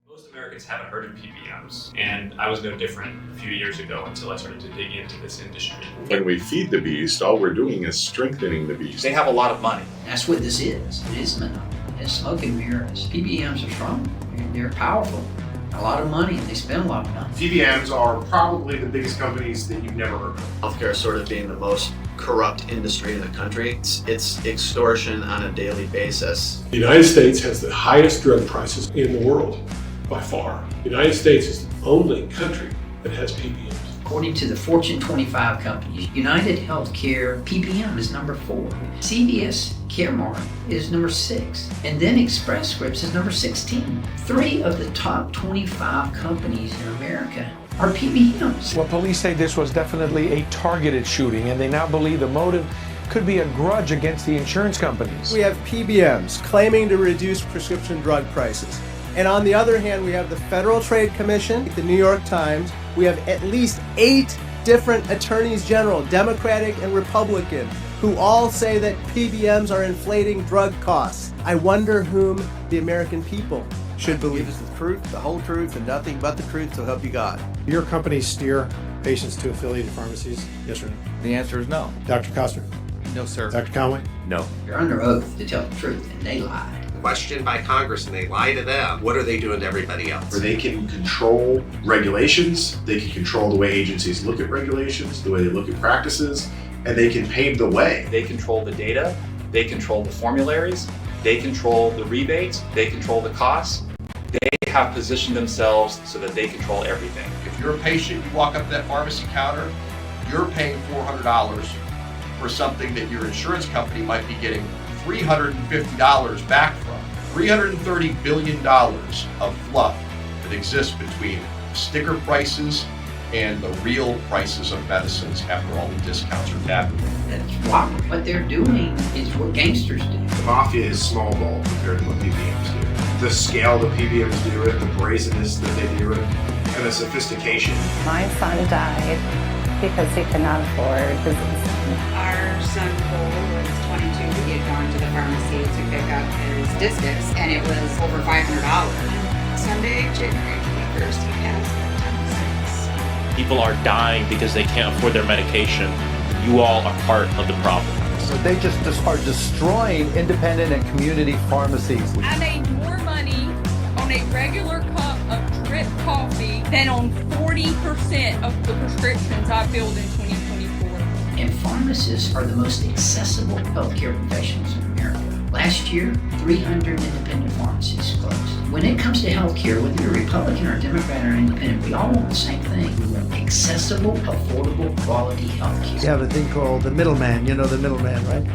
Most Americans haven't heard of PBMs, and I was no different a few years ago until I started to dig into this industry. When we feed the beast, all we're doing is strengthening the beast. They have a lot of money. That's what this is. It is monopoly. It's smoke and mirrors. PBMs are strong. They're powerful. A lot of money, and they spend a lot of money. PBMs are probably the biggest companies that you've never heard of. Healthcare sort of being the most corrupt industry in the country. It's extortion on a daily basis. The United States has the highest drug prices in the world, by far. The United States is the only country that has PBMs. According to the Fortune 25 companies, United Healthcare PBM is number 4. CVS Caremark is number 6. And then Express Scripts is number 16. 3 of the top 25 companies in America are PBMs. Well, police say this was definitely a targeted shooting, and they now believe the motive could be a grudge against the insurance companies. We have PBMs claiming to reduce prescription drug prices. And on the other hand, we have the Federal Trade Commission, the New York Times. We have at least 8 different attorneys general, Democratic and Republican, who all say that PBMs are inflating drug costs. I wonder whom the American people should believe. Give us the truth, the whole truth, and nothing but the truth, so help you God. Your companies steer patients to affiliated pharmacies, yes or no? The answer is no. Dr. Koster? No, sir. Dr. Conway? No. You're under oath to tell the truth, and they lied. Questioned by Congress and they lie to them, what are they doing to everybody else? Where they can control regulations, they can control the way agencies look at regulations, the way they look at practices, and they can pave the way. They control the data, they control the formularies, they control the rebates, they control the costs. They have positioned themselves so that they control everything. If you're a patient, you walk up to that pharmacy counter, you're paying $400 for something that your insurance company might be getting $350 back from. $330 billion of fluff that exists between sticker prices and the real prices of medicines after all the discounts are evaporated. That's why what they're doing is what gangsters do. The Mafia is small ball compared to what PBMs do. The scale that PBMs do it, the brazenness that they do it, and the sophistication. My son died because he could not afford his insulin. Our son Cole was 22. He had gone to the pharmacy to pick up his discus, and it was over $500. Sunday, January 21st, he passed at 10:06. People are dying because they can't afford their medication. You all are part of the problem. So they just are destroying independent and community pharmacies. I made more money on a regular cup of drip coffee than on 40% of the prescriptions I filled in 2024. And pharmacists are the most accessible healthcare professionals in America. Last year, 300 independent pharmacies closed. When it comes to healthcare, whether you're Republican or Democrat or independent, we all want the same thing. We want accessible, affordable, quality healthcare. You have a thing called the middleman, you know the middleman, right?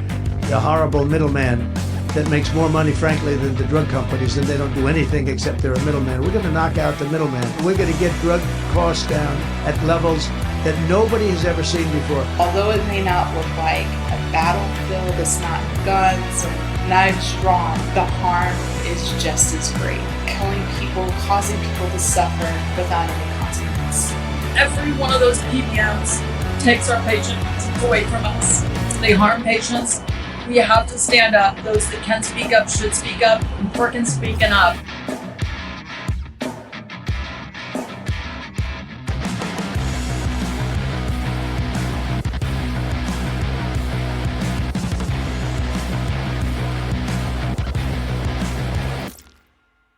The horrible middleman that makes more money, frankly, than the drug companies, and they don't do anything except they're a middleman. We're going to knock out the middleman. We're going to get drug costs down at levels that nobody has ever seen before. Although it may not look like a battlefield, it's not guns and knives drawn, the harm is just as great. Killing people, causing people to suffer without any consequence. Every one of those PBMs takes our patients away from us. They harm patients. We have to stand up. Those that can speak up should speak up. And freaking speaking up.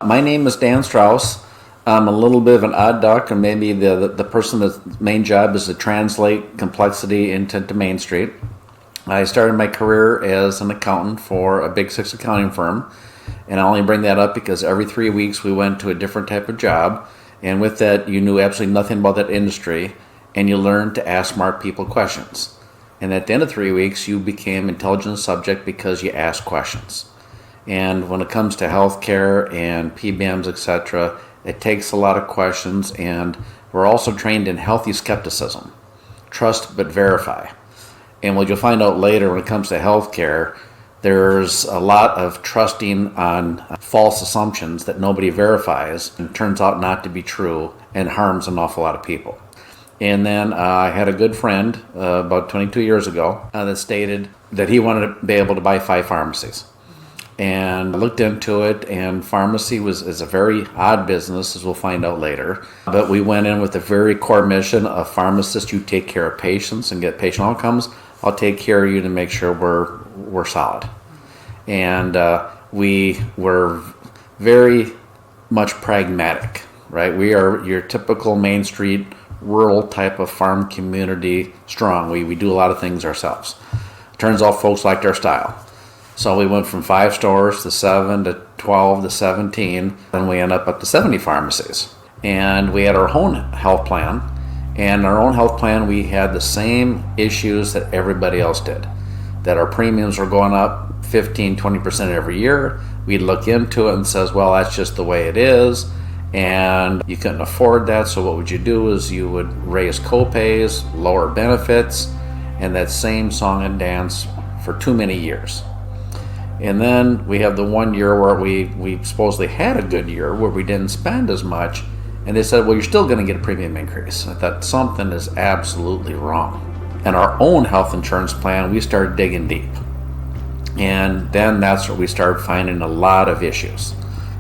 My name is Dan Strauss. I'm a little bit of an odd duck, and maybe the person that's main job is to translate complexity into Main Street. I started my career as an accountant for a Big Six accounting firm, and I only bring that up because every 3 weeks we went to a different type of job, and with that you knew absolutely nothing about that industry, and you learned to ask smart people questions. And at the end of 3 weeks you became intelligent subject because you asked questions. And when it comes to healthcare and PBMs, etc., it takes a lot of questions, and we're also trained in healthy skepticism. Trust but verify. And what you'll find out later when it comes to healthcare, there's a lot of trusting on false assumptions that nobody verifies and turns out not to be true and harms an awful lot of people. And then I had a good friend about 22 years ago that stated that he wanted to be able to buy 5 pharmacies. and looked into it, and pharmacy is a very odd business, as we'll find out later. But we went in with the very core mission of pharmacists, you take care of patients and get patient outcomes. I'll take care of you to make sure we're solid. And we were very much pragmatic, right? We are your typical Main Street, rural type of farm community strong. We do a lot of things ourselves. Turns out folks liked our style. So we went from 5 stores to 7 to 12 to 17, and we ended up to 70 pharmacies. And we had our own health plan. And our own health plan, we had the same issues that everybody else did. That our premiums were going up 15, 20% every year. We'd look into it and says, well, that's just the way it is. And you couldn't afford that, so what would you do is you would raise co-pays, lower benefits, and that same song and dance for too many years. And then we have the 1 year where we supposedly had a good year where we didn't spend as much, and they said, well, you're still going to get a premium increase. I thought something is absolutely wrong. And our own health insurance plan, we started digging deep. And then that's where we started finding a lot of issues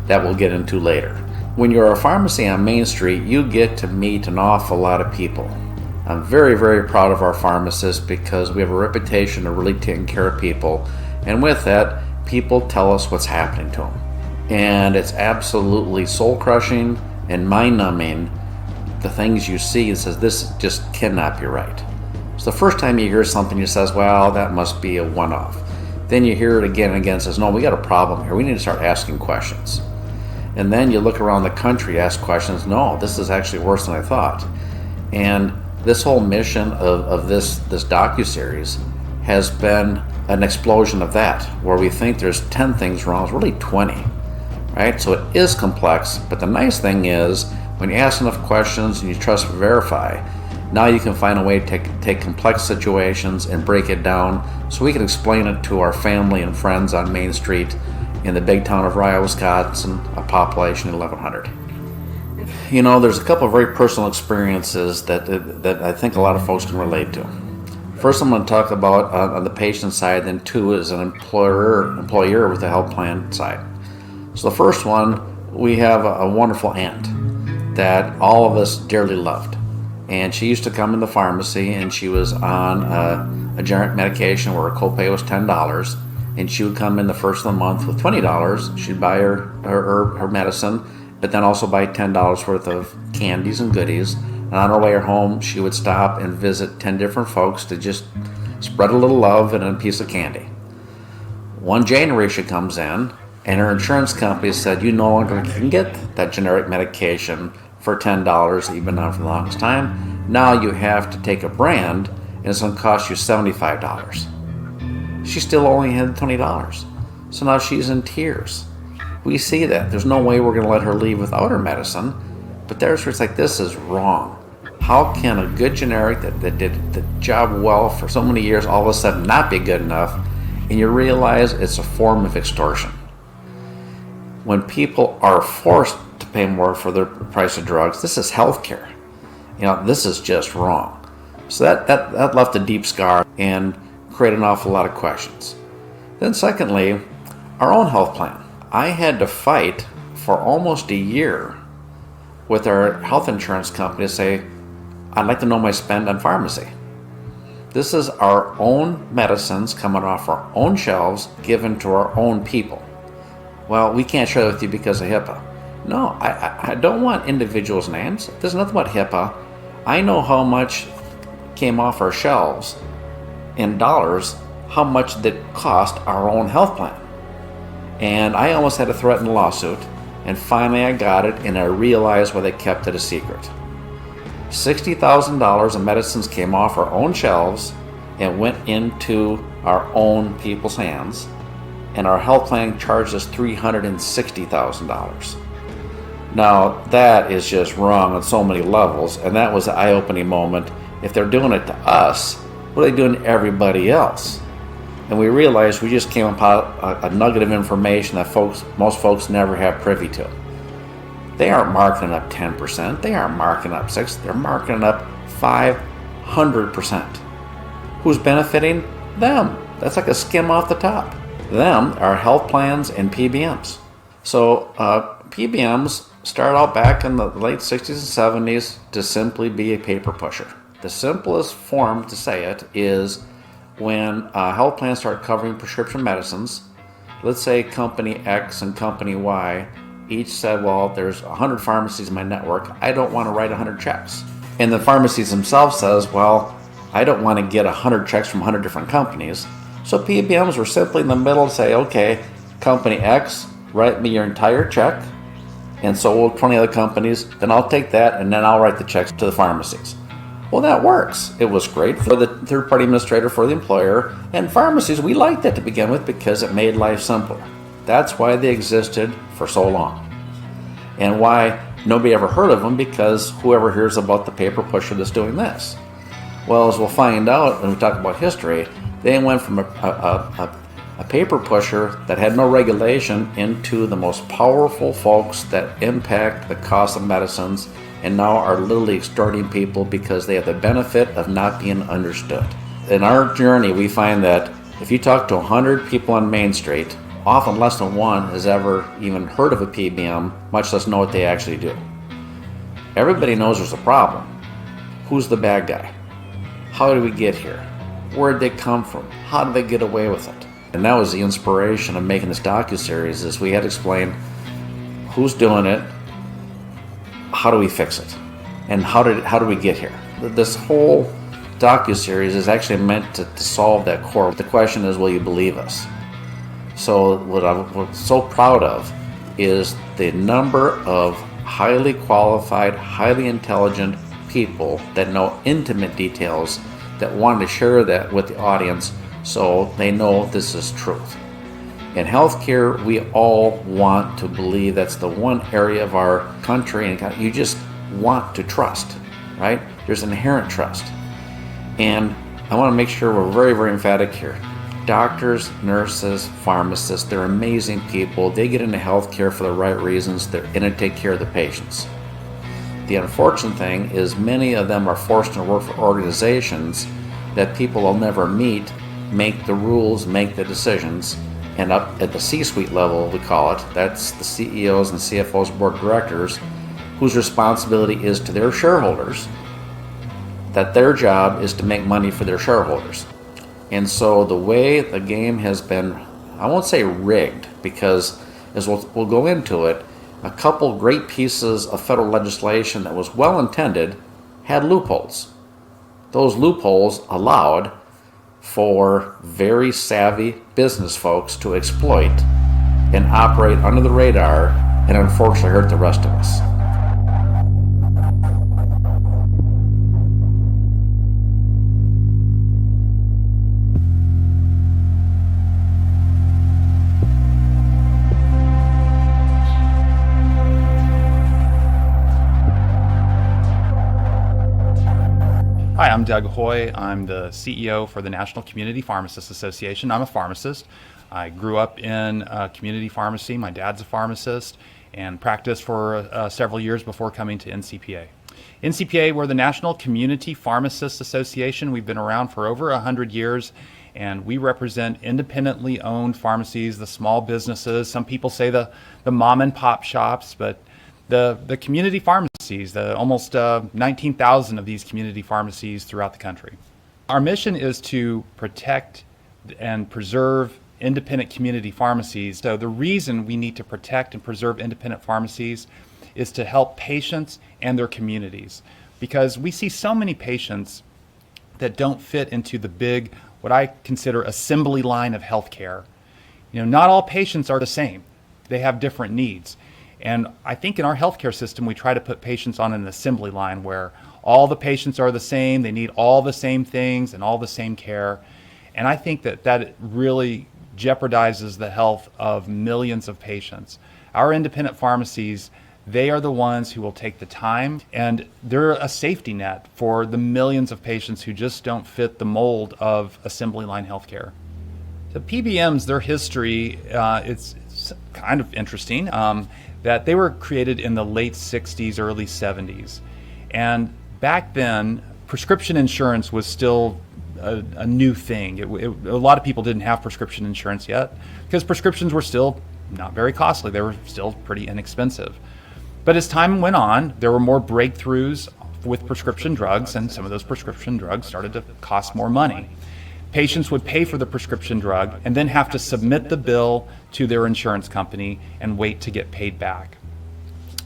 that we'll get into later. When you're a pharmacy on Main Street, you get to meet an awful lot of people. I'm very, very proud of our pharmacists because we have a reputation of really taking care of people. And with that, people tell us what's happening to them. And it's absolutely soul-crushing and mind-numbing, the things you see and says, this just cannot be right. So the first time you hear something, you says, well, that must be a one-off. Then you hear it again and again, says, no, we got a problem here. We need to start asking questions. And then you look around the country, ask questions, no, this is actually worse than I thought. And this whole mission of this docuseries has been an explosion of that, where we think there's 10 things wrong. It's really 20, right? So it is complex, but the nice thing is when you ask enough questions and you trust and verify, now you can find a way to take complex situations and break it down so we can explain it to our family and friends on Main Street in the big town of Rye, Wisconsin, a population of 1,100. You know, there's a couple of very personal experiences that I think a lot of folks can relate to. First, I'm going to talk about on the patient side, then two is an employer with the health plan side. So the first one, we have a wonderful aunt that all of us dearly loved. And she used to come in the pharmacy and she was on a generic medication where her copay was $10. And she would come in the first of the month with $20. She'd buy her medicine, but then also buy $10 worth of candies and goodies. And on her way home, she would stop and visit 10 different folks to just spread a little love and a piece of candy. One January she comes in, and her insurance company said, you no longer can get that generic medication for $10 that you've been on for the longest time. Now you have to take a brand, and it's going to cost you $75. She still only had $20. So now she's in tears. We see that. There's no way we're going to let her leave without her medicine. But there's where it's like, this is wrong. How can a good generic that did the job well for so many years all of a sudden not be good enough? And you realize it's a form of extortion. When people are forced to pay more for the price of drugs, this is healthcare. You know, this is just wrong. So that left a deep scar and created an awful lot of questions. Then secondly, our own health plan. I had to fight for almost a year with our health insurance company to say, I'd like to know my spend on pharmacy. This is our own medicines coming off our own shelves, given to our own people. Well, we can't share that with you because of HIPAA. No, I don't want individuals' names. There's nothing about HIPAA. I know how much came off our shelves in dollars, how much that cost our own health plan. And I almost had to threaten a lawsuit, and finally I got it, and I realized why they kept it a secret. $60,000 of medicines came off our own shelves and went into our own people's hands, and our health plan charged us $360,000. Now, that is just wrong on so many levels, and that was an eye-opening moment. If they're doing it to us, what are they doing to everybody else? And we realized we just came upon a nugget of information that most folks never have privy to. They aren't marking up 10%, they aren't marking up 6%, they're marking up 500%. Who's benefiting? Them. That's like a skim off the top. them are health plans and PBMs. So PBMs started out back in the late 60s and 70s to simply be a paper pusher. The simplest form to say it is when health plans start covering prescription medicines, let's say company X and company Y each said, well, there's 100 pharmacies in my network, I don't want to write 100 checks. And the pharmacies themselves says, well, I don't want to get 100 checks from 100 different companies. So PBMs were simply in the middle to say, okay, company X, write me your entire check, and so will 20 other companies, then I'll take that and then I'll write the checks to the pharmacies. Well, that works. It was great for the third-party administrator, for the employer, and pharmacies, we liked that to begin with because it made life simpler. That's why they existed for so long. And why nobody ever heard of them, because whoever hears about the paper pusher that's doing this. Well, as we'll find out when we talk about history, they went from a paper pusher that had no regulation into the most powerful folks that impact the cost of medicines and now are literally extorting people because they have the benefit of not being understood. In our journey, we find that if you talk to 100 people on Main Street, often less than one has ever even heard of a PBM, much less know what they actually do. Everybody knows there's a problem. Who's the bad guy? How did we get here? Where did they come from? How did they get away with it? And that was the inspiration of making this docuseries, is we had to explain who's doing it, how do we fix it, and how did we get here? This whole docuseries is actually meant to solve that core. The question is, will you believe us? So what I'm so proud of is the number of highly qualified, highly intelligent people that know intimate details that wanted to share that with the audience so they know this is truth. In healthcare, we all want to believe that's the one area of our country and you just want to trust, right? There's inherent trust. And I want to make sure we're very, very emphatic here. Doctors, nurses, pharmacists, they're amazing people. They get into healthcare for the right reasons. They're in to take care of the patients. The unfortunate thing is many of them are forced to work for organizations that people will never meet, make the rules, make the decisions, and up at the C-suite level, we call it, that's the CEOs and CFOs, board of directors, whose responsibility is to their shareholders, that their job is to make money for their shareholders. And so the way the game has been, I won't say rigged, because as we'll go into it, a couple great pieces of federal legislation that was well intended had loopholes. Those loopholes allowed for very savvy business folks to exploit and operate under the radar and unfortunately hurt the rest of us. Hi, I'm Doug Hoy. I'm the CEO for the National Community Pharmacists Association. I'm a pharmacist. I grew up in a community pharmacy. My dad's a pharmacist and practiced for several years before coming to NCPA. NCPA, we're the National Community Pharmacists Association. We've been around for over 100 years, and we represent independently owned pharmacies, the small businesses. Some people say the mom and pop shops, but the community pharmacies, the almost 19,000 of these community pharmacies throughout the country. Our mission is to protect and preserve independent community pharmacies. So the reason we need to protect and preserve independent pharmacies is to help patients and their communities, because we see so many patients that don't fit into the big, what I consider assembly line of healthcare. You know, not all patients are the same. They have different needs. And I think in our healthcare system, we try to put patients on an assembly line where all the patients are the same, they need all the same things and all the same care. And I think that really jeopardizes the health of millions of patients. Our independent pharmacies, they are the ones who will take the time, and they're a safety net for the millions of patients who just don't fit the mold of assembly line healthcare. The PBMs, their history, it's kind of interesting. That they were created in the late 60s, early 70s. And back then, prescription insurance was still a new thing. A lot of people didn't have prescription insurance yet because prescriptions were still not very costly. They were still pretty inexpensive. But as time went on, there were more breakthroughs with prescription drugs, and some of those prescription drugs started to cost more money. Patients would pay for the prescription drug and then have to submit the bill to their insurance company and wait to get paid back.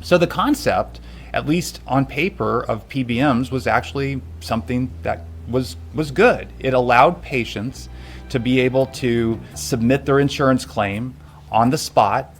So the concept, at least on paper, of PBMs was actually something that was good. It allowed patients to be able to submit their insurance claim on the spot.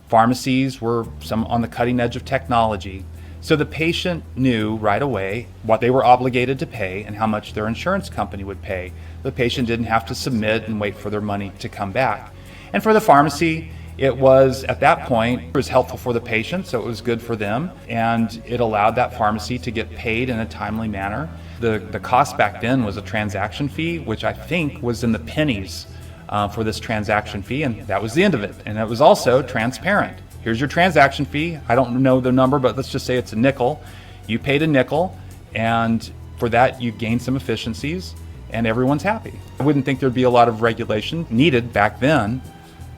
Pharmacies were some on the cutting edge of technology. So the patient knew right away what they were obligated to pay and how much their insurance company would pay. The patient didn't have to submit and wait for their money to come back. And for the pharmacy, it was, at that point, it was helpful for the patient, so it was good for them, and it allowed that pharmacy to get paid in a timely manner. The cost back then was a transaction fee, which I think was in the pennies for this transaction fee, and that was the end of it. And it was also transparent. Here's your transaction fee. I don't know the number, but let's just say it's a nickel. You paid a nickel, and for that you gained some efficiencies, and everyone's happy. I wouldn't think there'd be a lot of regulation needed back then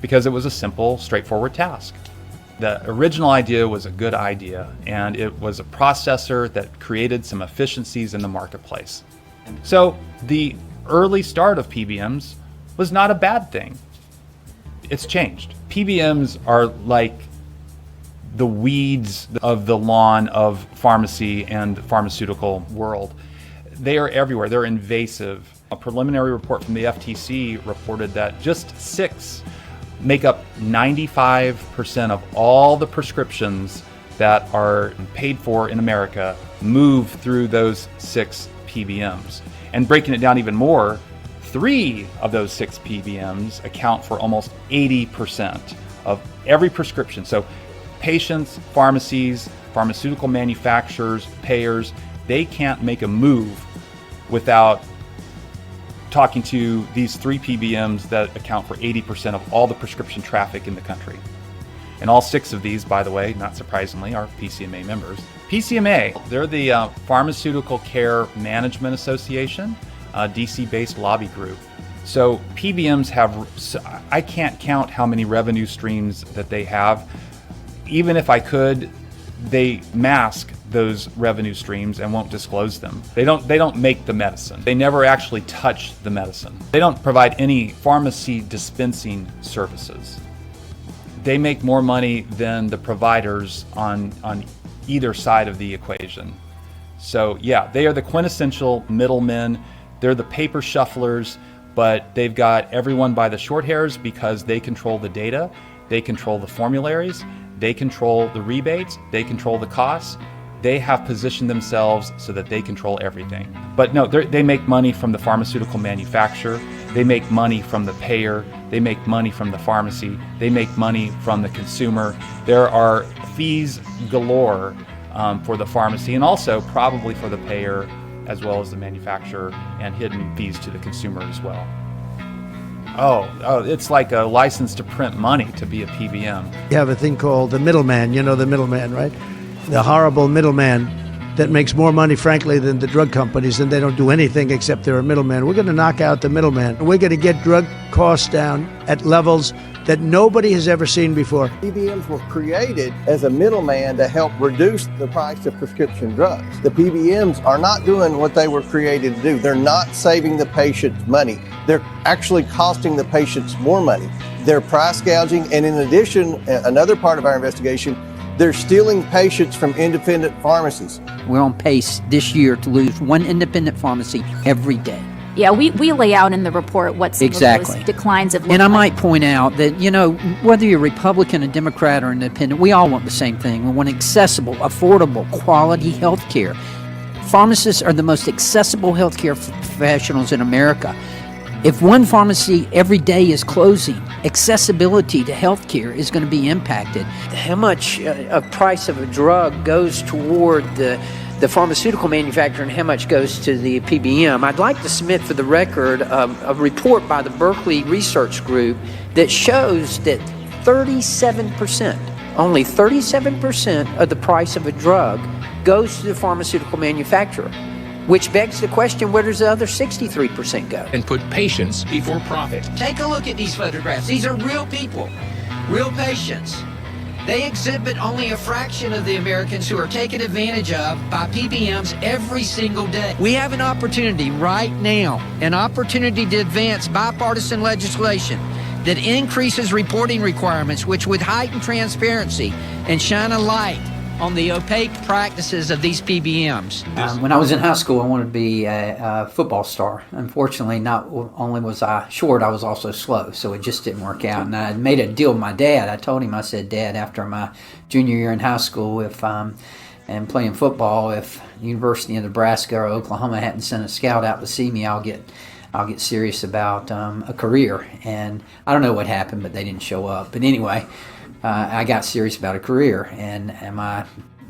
because it was a simple, straightforward task. The original idea was a good idea, and it was a processor that created some efficiencies in the marketplace. So the early start of PBMs was not a bad thing. It's changed. PBMs are like the weeds of the lawn of pharmacy and the pharmaceutical world. They are everywhere. They're invasive. A preliminary report from the FTC reported that just 6 make up 95% of all the prescriptions that are paid for in America move through those 6 PBMs. And breaking it down even more, 3 of those 6 PBMs account for almost 80% of every prescription. So patients, pharmacies, pharmaceutical manufacturers, payers, they can't make a move without talking to these 3 PBMs that account for 80% of all the prescription traffic in the country. And all 6 of these, by the way, not surprisingly, are PCMA members. PCMA, they're the Pharmaceutical Care Management Association, a DC-based lobby group. So PBMs have, I can't count how many revenue streams that they have. Even if I could, they mask those revenue streams and won't disclose them. They don't make the medicine. They never actually touch the medicine. They don't provide any pharmacy dispensing services. They make more money than the providers on either side of the equation. So yeah, they are the quintessential middlemen. They're the paper shufflers, but they've got everyone by the short hairs because they control the data, they control the formularies, they control the rebates, they control the costs. They have positioned themselves so that they control everything. But no, they make money from the pharmaceutical manufacturer, they make money from the payer, they make money from the pharmacy, they make money from the consumer. There are fees galore for the pharmacy and also probably for the payer as well as the manufacturer, and hidden fees to the consumer as well. Oh, it's like a license to print money to be a PBM. You have a thing called the middleman, you know the middleman, right? The horrible middleman that makes more money, frankly, than the drug companies, and they don't do anything except they're a middleman. We're going to knock out the middleman. We're going to get drug costs down at levels that nobody has ever seen before. PBMs were created as a middleman to help reduce the price of prescription drugs. The PBMs are not doing what they were created to do. They're not saving the patient money. They're actually costing the patients more money. They're price gouging, and in addition, another part of our investigation, they're stealing patients from independent pharmacies. We're on pace this year to lose 1 independent pharmacy every day. Yeah, we lay out in the report what some of those declines have looked And I like. might point out that, you know, whether you're Republican, a Democrat, or independent, we all want the same thing. We want accessible, affordable, quality health care. Pharmacists are the most accessible healthcare professionals in America. If one pharmacy every day is closing, accessibility to healthcare is going to be impacted. How much a price of a drug goes toward the pharmaceutical manufacturer and how much goes to the PBM. I'd like to submit for the record a report by the Berkeley Research Group that shows that 37%, only 37% of the price of a drug goes to the pharmaceutical manufacturer. Which begs the question, where does the other 63% go? And put patients before profit. Take a look at these photographs. These are real people, real patients. They exhibit only a fraction of the Americans who are taken advantage of by PBMs every single day. We have an opportunity right now, an opportunity to advance bipartisan legislation that increases reporting requirements, which would heighten transparency and shine a light on the opaque practices of these PBMs. When I was in high school, I wanted to be a football star. Unfortunately, not only was I short, I was also slow, so it just didn't work out. And I made a deal with my dad. I told him, I said, Dad, after my junior year in high school, and playing football, if University of Nebraska or Oklahoma hadn't sent a scout out to see me, I'll get serious about a career. And I don't know what happened, but they didn't show up. But anyway, I got serious about a career, and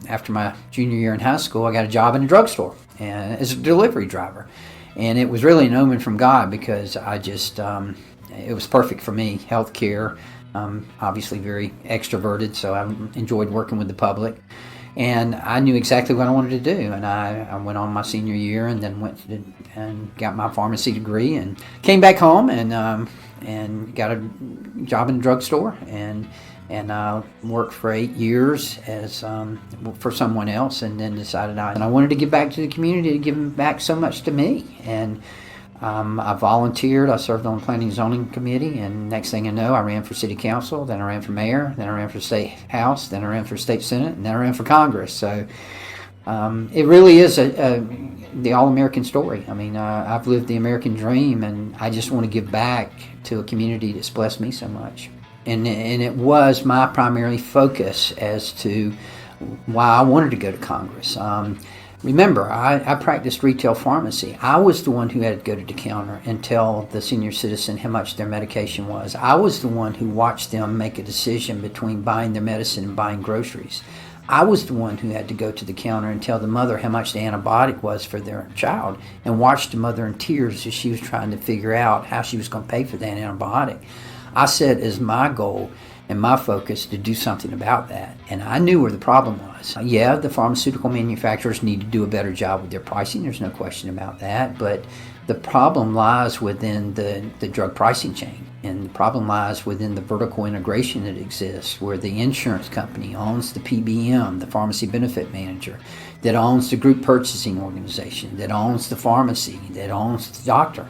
after my junior year in high school, I got a job in a drugstore and as a delivery driver, and it was really an omen from God because I just it was perfect for me. Healthcare, obviously very extroverted, so I enjoyed working with the public, and I knew exactly what I wanted to do. And I went on my senior year and then went and got my pharmacy degree and came back home and got a job in a drugstore and I worked for 8 years as for someone else, and then decided I wanted to give back to the community, to give back so much to me. And I volunteered. I served on the Planning and Zoning Committee, and next thing I know, I ran for City Council, then I ran for Mayor, then I ran for State House, then I ran for State Senate, and then I ran for Congress. So it really is the all-American story. I mean, I've lived the American dream, and I just want to give back to a community that's blessed me so much. And it was my primary focus as to why I wanted to go to Congress. Remember, I practiced retail pharmacy. I was the one who had to go to the counter and tell the senior citizen how much their medication was. I was the one who watched them make a decision between buying their medicine and buying groceries. I was the one who had to go to the counter and tell the mother how much the antibiotic was for their child, and watch the mother in tears as she was trying to figure out how she was going to pay for that antibiotic. I set as my goal and my focus to do something about that. And I knew where the problem was. Yeah, the pharmaceutical manufacturers need to do a better job with their pricing. There's no question about that. But the problem lies within the drug pricing chain. And the problem lies within the vertical integration that exists, where the insurance company owns the PBM, the pharmacy benefit manager, that owns the group purchasing organization, that owns the pharmacy, that owns the doctor.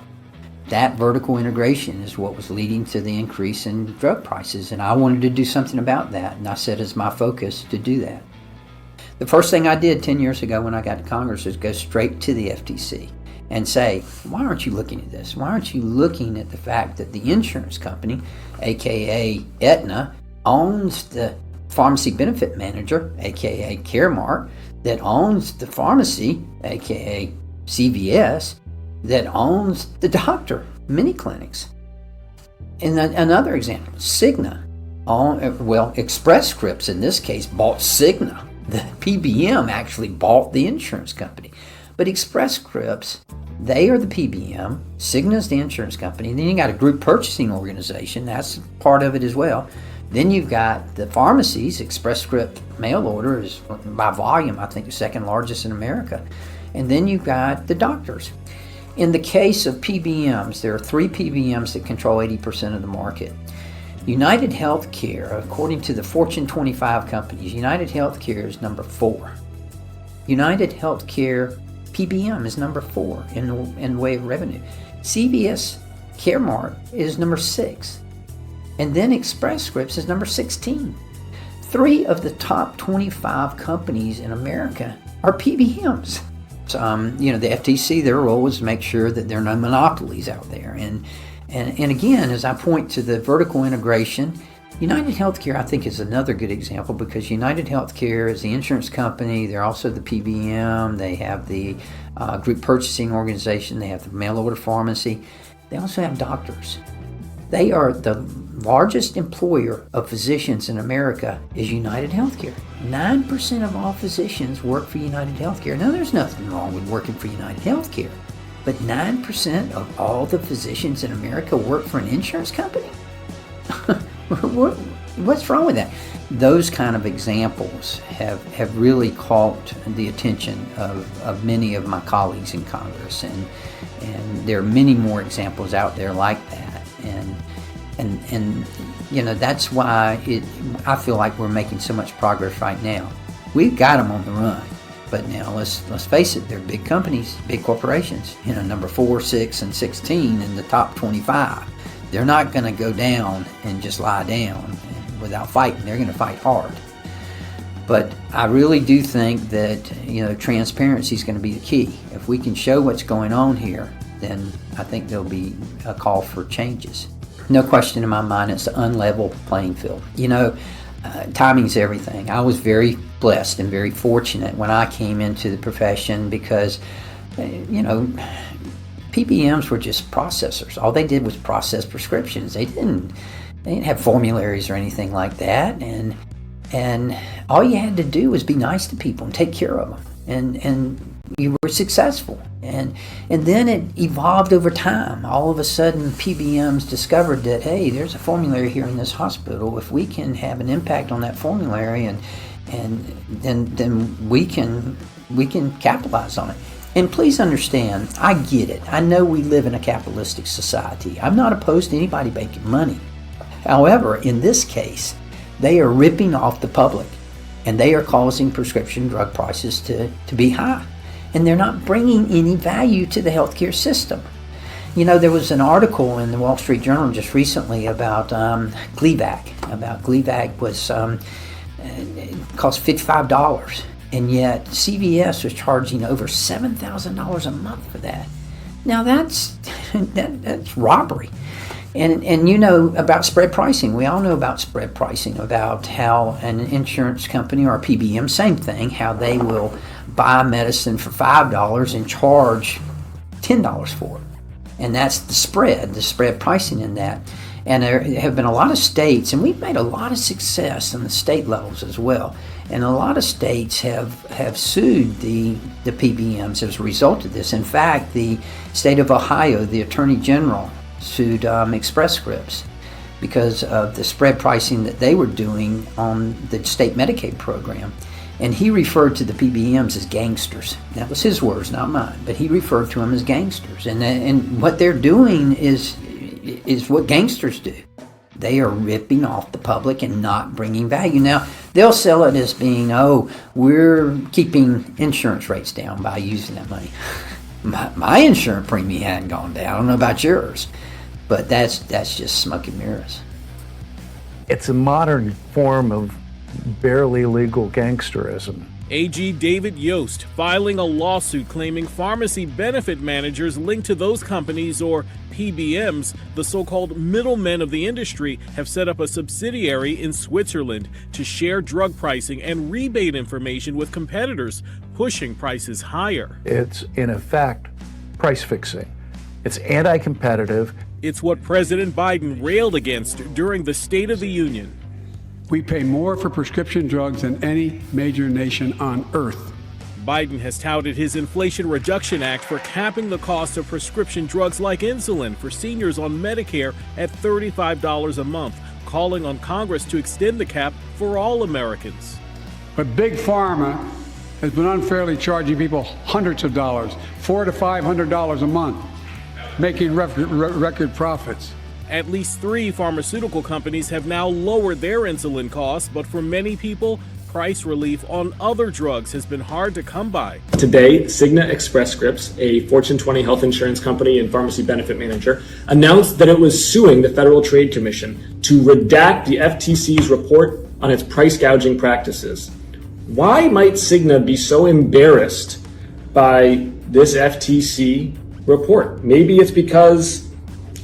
That vertical integration is what was leading to the increase in drug prices, and I wanted to do something about that, and I set as my focus to do that. The first thing I did 10 years ago when I got to Congress was go straight to the FTC and say, why aren't you looking at this? Why aren't you looking at the fact that the insurance company, aka Aetna, owns the pharmacy benefit manager, aka Caremark, that owns the pharmacy, aka CVS, that owns the doctor, many clinics. And another example, Cigna, Express Scripts in this case bought Cigna. The PBM actually bought the insurance company. But Express Scripts, they are the PBM, Cigna's the insurance company, and then you got a group purchasing organization, that's part of it as well. Then you've got the pharmacies. Express Script mail order is by volume, I think, the second largest in America. And then you've got the doctors. In the case of PBMs, there are 3 PBMs that control 80% of the market. United Healthcare, according to the Fortune 25 companies, United Healthcare is number 4. United Healthcare PBM is number 4 in way of revenue. CVS Caremark is number 6. And then Express Scripts is number 16. 3 of the top 25 companies in America are PBMs. The FTC, their role is to make sure that there are no monopolies out there. And again, as I point to the vertical integration, United Healthcare, I think, is another good example, because United Healthcare is the insurance company. They're also the PBM. They have the group purchasing organization. They have the mail order pharmacy. They also have doctors. They are the largest employer of physicians in America is United Healthcare. 9% of all physicians work for United Healthcare. Now, there's nothing wrong with working for United Healthcare, but 9% of all the physicians in America work for an insurance company? What's wrong with that? Those kind of examples have really caught the attention of many of my colleagues in Congress, and there are many more examples out there like that, and you know, that's why I feel like we're making so much progress right now. We've got them on the run, but now let's face it, they're big companies, big corporations. You know, number 4, 6, and 16 in the top 25. They're not going to go down and just lie down without fighting. They're going to fight hard. But I really do think that, you know, transparency is going to be the key. If we can show what's going on here, then I think there'll be a call for changes. No question in my mind, it's an unlevel playing field. You know, timing's everything. I was very blessed and very fortunate when I came into the profession because, you know, PBMs were just processors. All they did was process prescriptions. They didn't have formularies or anything like that. And all you had to do was be nice to people and take care of them. And you were successful. And then it evolved over time. All of a sudden, PBMs discovered that, hey, there's a formulary here in this hospital. If we can have an impact on that formulary, and then we can capitalize on it. And please understand, I get it. I know we live in a capitalistic society. I'm not opposed to anybody making money. However, in this case, they are ripping off the public, and they are causing prescription drug prices to be high. And they're not bringing any value to the healthcare system. You know, there was an article in the Wall Street Journal just recently about Gleevec. Gleevec was it cost $55. And yet CVS was charging over $7,000 a month for that. Now that's robbery. And you know about spread pricing. We all know about spread pricing, about how an insurance company or a PBM, same thing, how they will buy medicine for $5 and charge $10 for it. And that's the spread pricing in that. And there have been a lot of states, and we've made a lot of success on the state levels as well. And a lot of states have sued the PBMs as a result of this. In fact, the state of Ohio, the Attorney General, sued Express Scripts because of the spread pricing that they were doing on the state Medicaid program. And he referred to the PBMs as gangsters. That was his words, not mine. But he referred to them as gangsters. And what they're doing is what gangsters do. They are ripping off the public and not bringing value. Now, they'll sell it as being, oh, we're keeping insurance rates down by using that money. My insurance premium hadn't gone down. I don't know about yours. But that's just smoke and mirrors. It's a modern form of barely legal gangsterism. AG David Yost filing a lawsuit claiming pharmacy benefit managers linked to those companies, or PBMs, the so-called middlemen of the industry, have set up a subsidiary in Switzerland to share drug pricing and rebate information with competitors, pushing prices higher. It's, in effect, price fixing. It's anti-competitive. It's what President Biden railed against during the State of the Union. We pay more for prescription drugs than any major nation on earth. Biden has touted his Inflation Reduction Act for capping the cost of prescription drugs like insulin for seniors on Medicare at $35 a month, calling on Congress to extend the cap for all Americans. But Big Pharma has been unfairly charging people hundreds of dollars, $400 to $500 a month, making record profits. At least 3 pharmaceutical companies have now lowered their insulin costs, but for many people, price relief on other drugs has been hard to come by. Today, Cigna Express Scripts, a Fortune 20 health insurance company and pharmacy benefit manager, announced that it was suing the Federal Trade Commission to redact the FTC's report on its price gouging practices. Why might Cigna be so embarrassed by this FTC report? Maybe it's because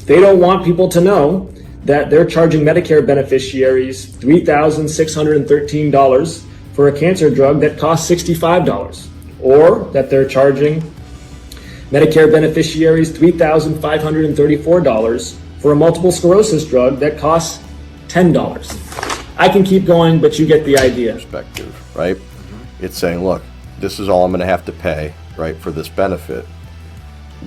they don't want people to know that they're charging Medicare beneficiaries $3,613 for a cancer drug that costs $65, or that they're charging Medicare beneficiaries $3,534 for a multiple sclerosis drug that costs $10. I can keep going, but you get the idea. Perspective, right? It's saying, look, this is all I'm going to have to pay, right, for this benefit.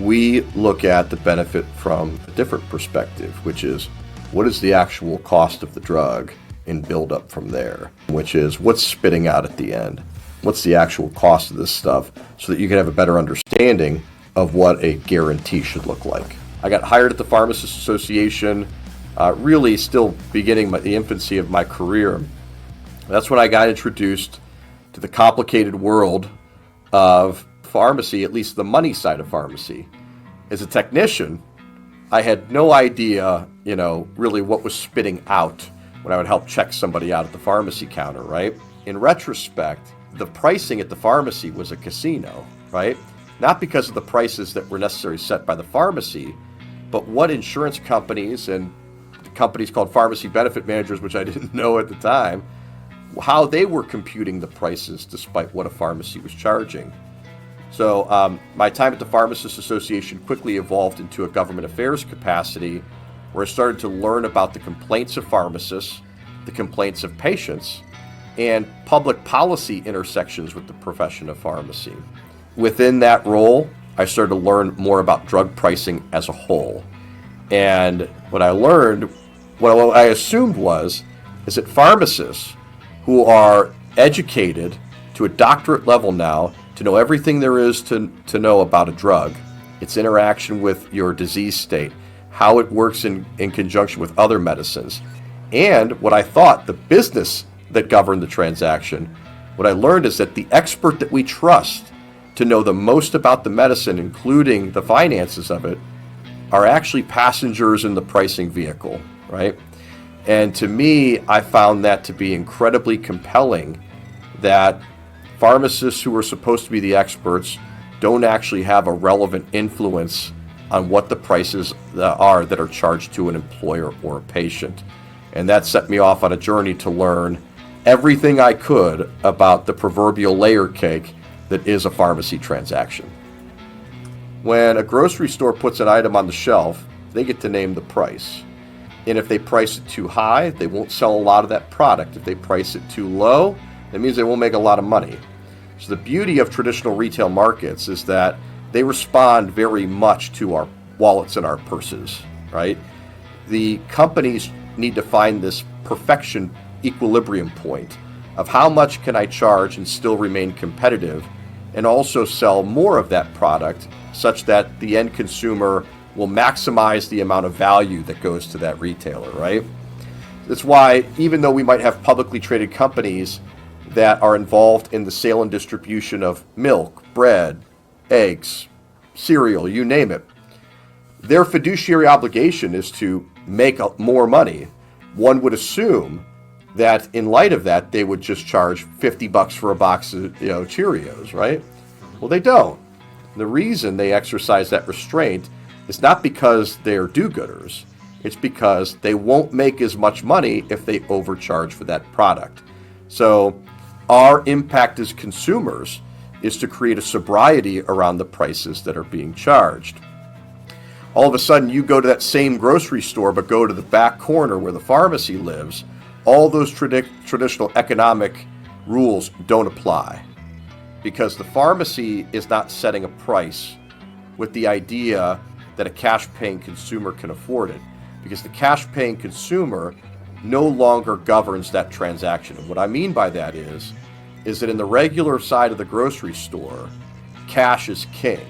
We look at the benefit from a different perspective, which is what is the actual cost of the drug and build up from there, which is what's spitting out at the end. What's the actual cost of this stuff, so that you can have a better understanding of what a guarantee should look like. I got hired at the Pharmacists Association, really still beginning the infancy of my career. That's when I got introduced to the complicated world of pharmacy, at least the money side of pharmacy. As a technician, I had no idea, really what was spitting out when I would help check somebody out at the pharmacy counter, right? In retrospect, the pricing at the pharmacy was a casino, right? Not because of the prices that were necessarily set by the pharmacy, but what insurance companies and companies called pharmacy benefit managers, which I didn't know at the time, how they were computing the prices despite what a pharmacy was charging. So my time at the Pharmacists Association quickly evolved into a government affairs capacity, where I started to learn about the complaints of pharmacists, the complaints of patients, and public policy intersections with the profession of pharmacy. Within that role, I started to learn more about drug pricing as a whole. And what I learned, what I assumed is that pharmacists who are educated to a doctorate level now to know everything there is to know about a drug, its interaction with your disease state, how it works in conjunction with other medicines, and what I thought the business that governed the transaction, what I learned is that the expert that we trust to know the most about the medicine, including the finances of it, are actually passengers in the pricing vehicle, right? And to me, I found that to be incredibly compelling, that pharmacists who are supposed to be the experts don't actually have a relevant influence on what the prices are that are charged to an employer or a patient. And that set me off on a journey to learn everything I could about the proverbial layer cake that is a pharmacy transaction. When a grocery store puts an item on the shelf, they get to name the price. And if they price it too high, they won't sell a lot of that product. If they price it too low, that means they won't make a lot of money. So the beauty of traditional retail markets is that they respond very much to our wallets and our purses, right? The companies need to find this perfection equilibrium point of how much can I charge and still remain competitive, and also sell more of that product such that the end consumer will maximize the amount of value that goes to that retailer, right? That's why, even though we might have publicly traded companies that are involved in the sale and distribution of milk, bread, eggs, cereal, you name it, their fiduciary obligation is to make more money. One would assume that in light of that, they would just charge $50 for a box of Cheerios, right? Well, they don't. The reason they exercise that restraint is not because they're do-gooders. It's because they won't make as much money if they overcharge for that product. So our impact as consumers is to create a sobriety around the prices that are being charged. All of a sudden, you go to that same grocery store, but go to the back corner where the pharmacy lives, all those traditional economic rules don't apply, because the pharmacy is not setting a price with the idea that a cash-paying consumer can afford it, because the cash-paying consumer no longer governs that transaction. And what I mean by that is that in the regular side of the grocery store, cash is king.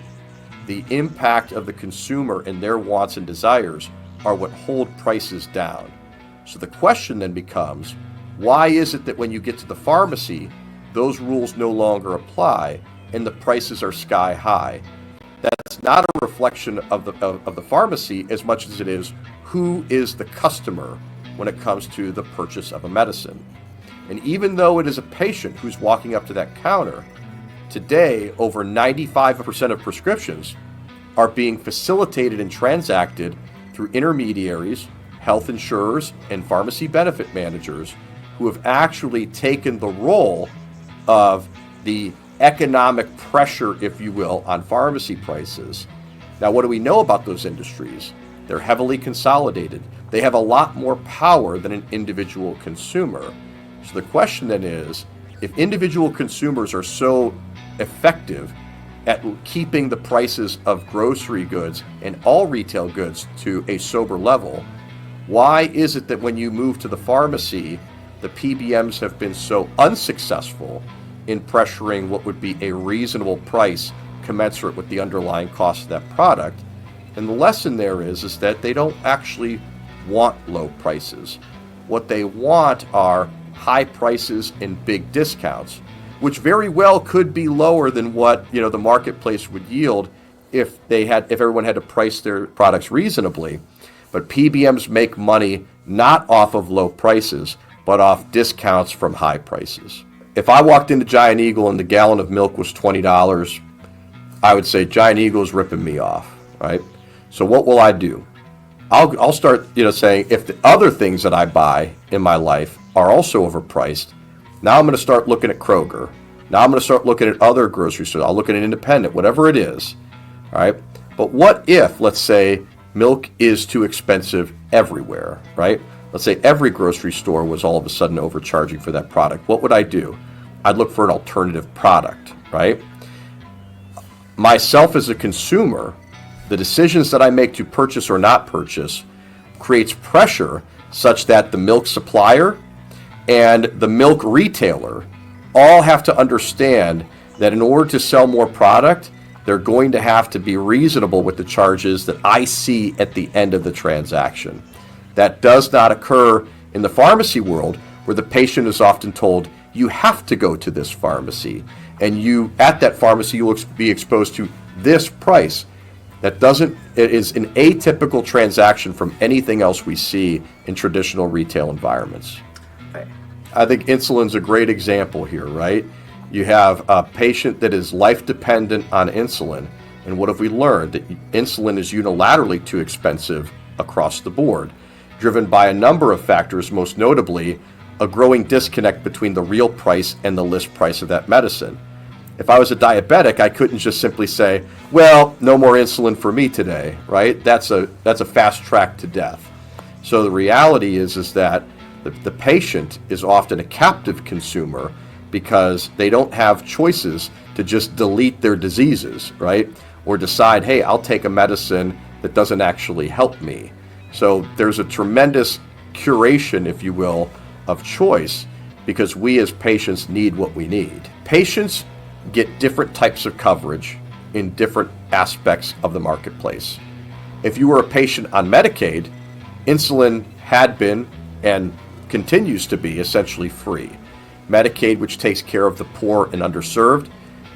The impact of the consumer and their wants and desires are what hold prices down. So the question then becomes, why is it that when you get to the pharmacy, those rules no longer apply and the prices are sky high? That's not a reflection of the pharmacy as much as it is who is the customer when it comes to the purchase of a medicine. And even though it is a patient who's walking up to that counter, today over 95% of prescriptions are being facilitated and transacted through intermediaries, health insurers, and pharmacy benefit managers who have actually taken the role of the economic pressure, if you will, on pharmacy prices. Now, what do we know about those industries? They're heavily consolidated. They have a lot more power than an individual consumer. So the question then is, if individual consumers are so effective at keeping the prices of grocery goods and all retail goods to a sober level, why is it that when you move to the pharmacy, the PBMs have been so unsuccessful in pressuring what would be a reasonable price commensurate with the underlying cost of that product. And the lesson there is that they don't actually want low prices. What they want are high prices and big discounts, which very well could be lower than what the marketplace would yield if everyone had to price their products reasonably. But PBMs make money not off of low prices, but off discounts from high prices. If I walked into Giant Eagle and the gallon of milk was $20, I would say Giant Eagle is ripping me off, right? So what will I do? I'll start, saying if the other things that I buy in my life are also overpriced, now I'm going to start looking at Kroger. Now I'm going to start looking at other grocery stores. I'll look at an independent, whatever it is, all right? But what if, let's say, milk is too expensive everywhere, right? Let's say every grocery store was all of a sudden overcharging for that product. What would I do? I'd look for an alternative product, right? Myself as a consumer, the decisions that I make to purchase or not purchase creates pressure such that the milk supplier and the milk retailer all have to understand that in order to sell more product, they're going to have to be reasonable with the charges that I see at the end of the transaction. That does not occur in the pharmacy world, where the patient is often told, you have to go to this pharmacy, and at that pharmacy you will be exposed to this price. It is an atypical transaction from anything else we see in traditional retail environments. I think insulin's a great example here, right? You have a patient that is life dependent on insulin, and what have we learned? That insulin is unilaterally too expensive across the board, driven by a number of factors, most notably a growing disconnect between the real price and the list price of that medicine. If I was a diabetic, I couldn't just simply say, well, no more insulin for me today, right? That's a fast track to death. So the reality is that the patient is often a captive consumer because they don't have choices to just delete their diseases, right? Or decide, hey, I'll take a medicine that doesn't actually help me. So there's a tremendous curation, if you will, of choice because we as patients need what we need. Patients get different types of coverage in different aspects of the marketplace. If you were a patient on Medicaid, insulin had been and continues to be essentially free. Medicaid, which takes care of the poor and underserved,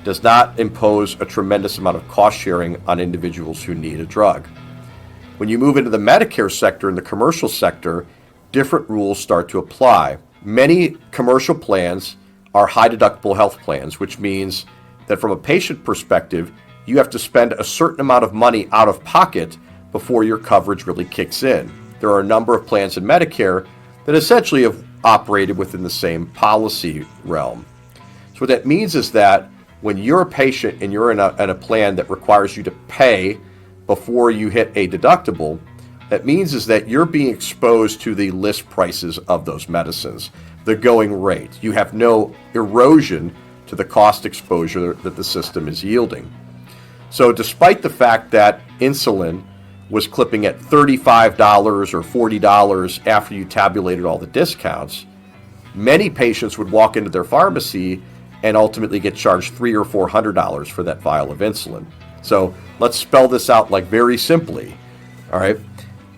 does not impose a tremendous amount of cost sharing on individuals who need a drug. When you move into the Medicare sector and the commercial sector, different rules start to apply. Many commercial plans are high deductible health plans, which means that from a patient perspective, you have to spend a certain amount of money out of pocket before your coverage really kicks in. There are a number of plans in Medicare that essentially have operated within the same policy realm. So what that means is that when you're a patient and you're in a plan that requires you to pay before you hit a deductible, that means is that you're being exposed to the list prices of those medicines, the going rate. You have no erosion to the cost exposure that the system is yielding. So despite the fact that insulin was clipping at $35 or $40 after you tabulated all the discounts, many patients would walk into their pharmacy and ultimately get charged $300 or $400 for that vial of insulin. So let's spell this out like very simply. All right.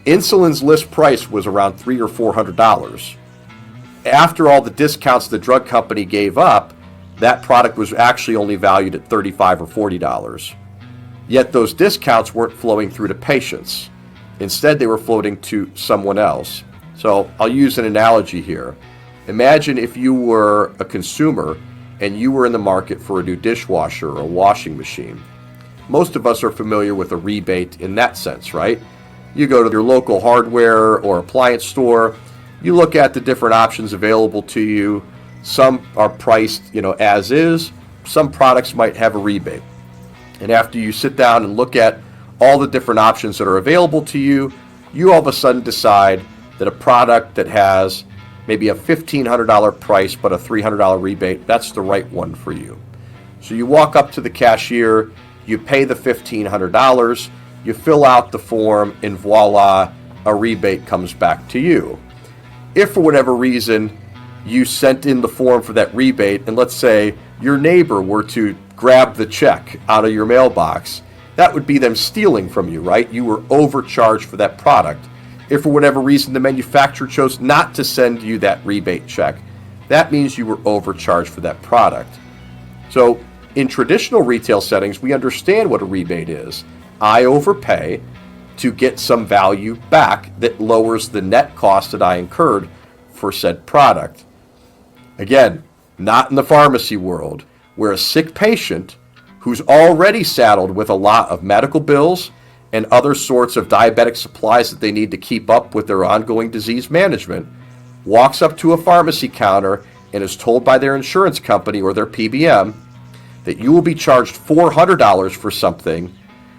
Insulin's list price was around $300 or $400. After all the discounts the drug company gave up, that product was actually only valued at $35 or $40. Yet those discounts weren't flowing through to patients. Instead, they were floating to someone else. So I'll use an analogy here. Imagine if you were a consumer and you were in the market for a new dishwasher or a washing machine. Most of us are familiar with a rebate in that sense, right? You go to your local hardware or appliance store, you look at the different options available to you. Some are priced, as is. Some products might have a rebate. And after you sit down and look at all the different options that are available to you, you all of a sudden decide that a product that has maybe a $1,500 price but a $300 rebate, that's the right one for you. So you walk up to the cashier, you pay the $1,500, you fill out the form, and voila, a rebate comes back to you. If for whatever reason you sent in the form for that rebate, and let's say your neighbor were to grab the check out of your mailbox, that would be them stealing from you, right? You were overcharged for that product. If for whatever reason the manufacturer chose not to send you that rebate check, that means you were overcharged for that product. So in traditional retail settings, we understand what a rebate is. I overpay to get some value back that lowers the net cost that I incurred for said product. Again, not in the pharmacy world, where a sick patient who's already saddled with a lot of medical bills and other sorts of diabetic supplies that they need to keep up with their ongoing disease management, walks up to a pharmacy counter and is told by their insurance company or their PBM that you will be charged $400 for something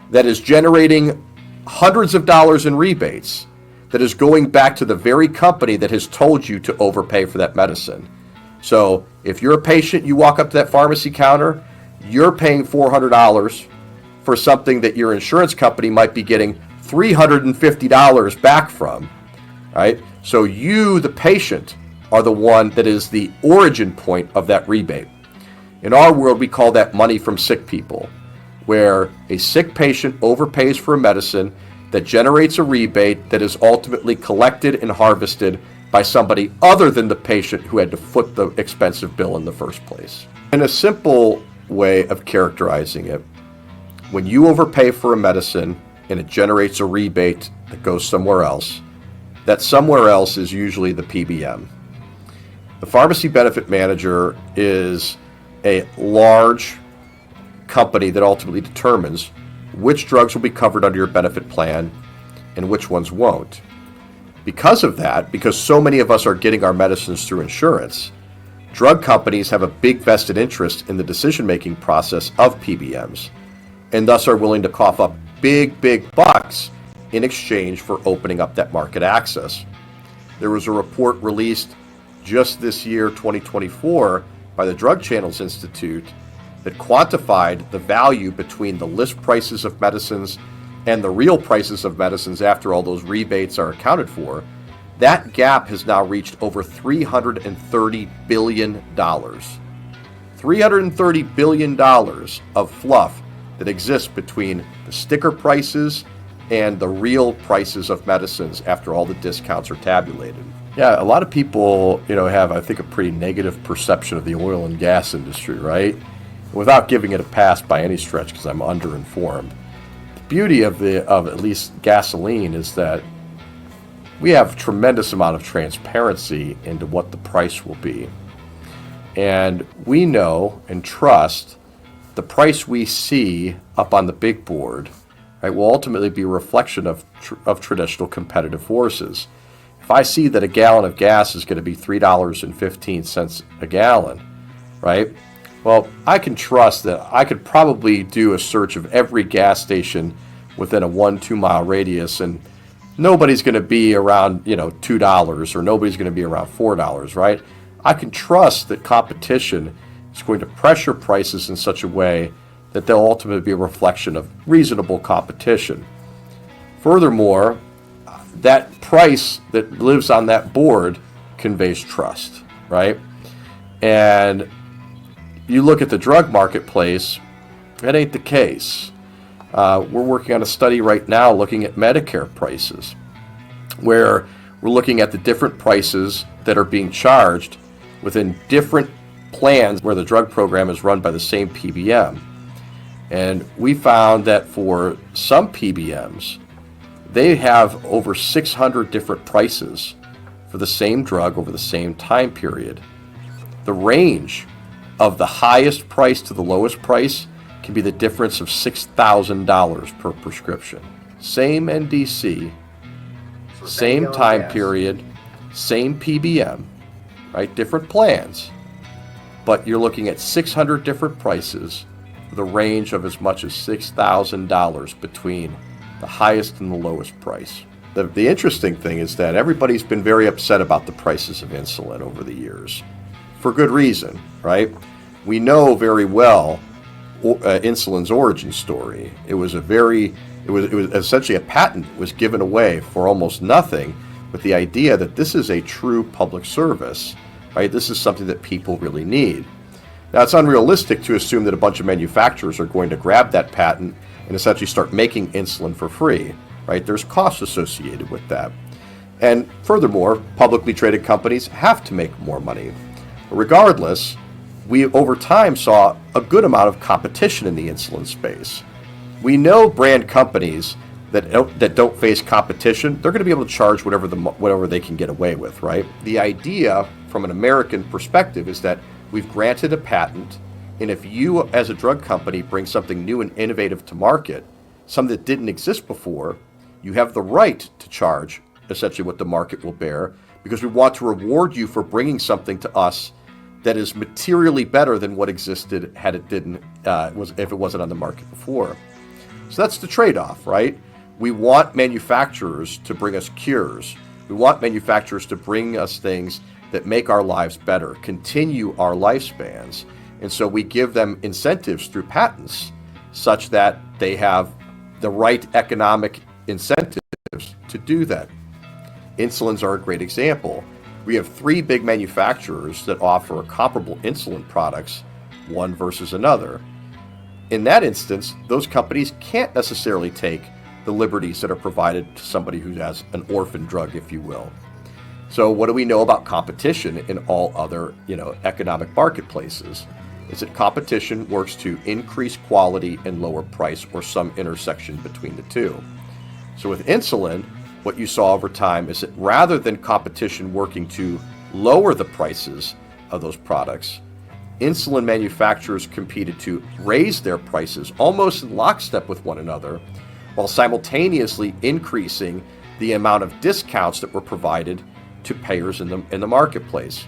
that is generating hundreds of dollars in rebates, that is going back to the very company that has told you to overpay for that medicine. So if you're a patient, you walk up to that pharmacy counter, you're paying $400 for something that your insurance company might be getting $350 back from, right? So you, the patient, are the one that is the origin point of that rebate. In our world, we call that money from sick people, where a sick patient overpays for a medicine that generates a rebate that is ultimately collected and harvested by somebody other than the patient who had to foot the expensive bill in the first place. In a simple way of characterizing it, when you overpay for a medicine and it generates a rebate that goes somewhere else, that somewhere else is usually the PBM. The pharmacy benefit manager is a large company that ultimately determines which drugs will be covered under your benefit plan and which ones won't. Because of that, because so many of us are getting our medicines through insurance, drug companies have a big vested interest in the decision-making process of PBMs, and thus are willing to cough up big bucks in exchange for opening up that market access. There was a report released just this year, 2024, by the Drug Channels Institute that quantified the value between the list prices of medicines and the real prices of medicines after all those rebates are accounted for. That gap has now reached over $330 billion. $330 billion of fluff that exists between the sticker prices and the real prices of medicines after all the discounts are tabulated. Yeah, a lot of people, have, I think, a pretty negative perception of the oil and gas industry, right? Without giving it a pass by any stretch, because I'm underinformed. The beauty of at least gasoline is that we have a tremendous amount of transparency into what the price will be. And we know and trust the price we see up on the big board, right, will ultimately be a reflection of traditional competitive forces. If I see that a gallon of gas is going to be $3.15 a gallon, right? Well, I can trust that I could probably do a search of every gas station within a 1-2 mile radius, and nobody's going to be around, $2, or nobody's going to be around $4, right? I can trust that competition is going to pressure prices in such a way that they'll ultimately be a reflection of reasonable competition. Furthermore, that price that lives on that board conveys trust, right? And you look at the drug marketplace, that ain't the case. We're working on a study right now looking at Medicare prices, where we're looking at the different prices that are being charged within different plans where the drug program is run by the same PBM. And we found that for some PBMs, they have over 600 different prices for the same drug over the same time period. The range of the highest price to the lowest price can be the difference of $6,000 per prescription. Same NDC, same time period, same PBM, right? Different plans, but you're looking at 600 different prices with a range of as much as $6,000 between the highest and the lowest price. The interesting thing is that everybody's been very upset about the prices of insulin over the years, for good reason, right? We know very well insulin's origin story. It was essentially a patent was given away for almost nothing, with the idea that this is a true public service right? This is something that people really need. Now, it's unrealistic to assume that a bunch of manufacturers are going to grab that patent and essentially start making insulin for free, right? There's costs associated with that. And furthermore, publicly traded companies have to make more money. Regardless, we over time saw a good amount of competition in the insulin space. We know brand companies that don't face competition, they're going to be able to charge whatever they can get away with, right? The idea from an American perspective is that we've granted a patent, and if you as a drug company bring something new and innovative to market, something that didn't exist before, you have the right to charge essentially what the market will bear, because we want to reward you for bringing something to us that is materially better than what existed had it didn't if it wasn't on the market before. So that's the trade-off, right? We want manufacturers to bring us cures. We want manufacturers to bring us things that make our lives better, continue our lifespans. And so we give them incentives through patents such that they have the right economic incentives to do that. Insulins are a great example. We have 3 big manufacturers that offer comparable insulin products, one versus another. In that instance, those companies can't necessarily take the liberties that are provided to somebody who has an orphan drug, if you will. So what do we know about competition in all other, economic marketplaces? Is that competition works to increase quality and lower price, or some intersection between the two. So with insulin, what you saw over time is that rather than competition working to lower the prices of those products, insulin manufacturers competed to raise their prices almost in lockstep with one another, while simultaneously increasing the amount of discounts that were provided to payers in the marketplace.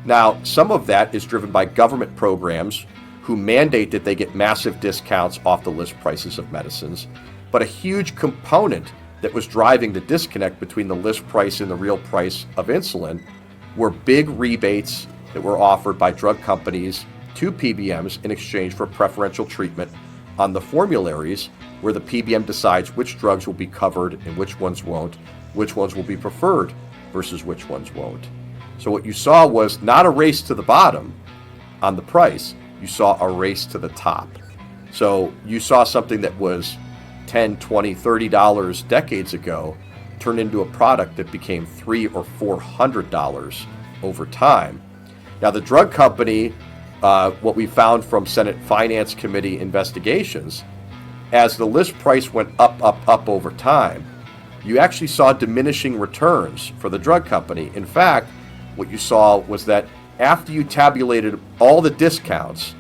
Now, some of that is driven by government programs who mandate that they get massive discounts off the list prices of medicines, but a huge component that was driving the disconnect between the list price and the real price of insulin were big rebates that were offered by drug companies to PBMs in exchange for preferential treatment on the formularies, where the PBM decides which drugs will be covered and which ones won't, which ones will be preferred versus which ones won't. So what you saw was not a race to the bottom on the price, you saw a race to the top. So you saw something that was $10, $20, $30 decades ago turn into a product that became $300 or $400 over time. Now the drug company, what we found from Senate Finance Committee investigations, as the list price went up over time, you actually saw diminishing returns for the drug company. In fact, what you saw was that after you tabulated all the discounts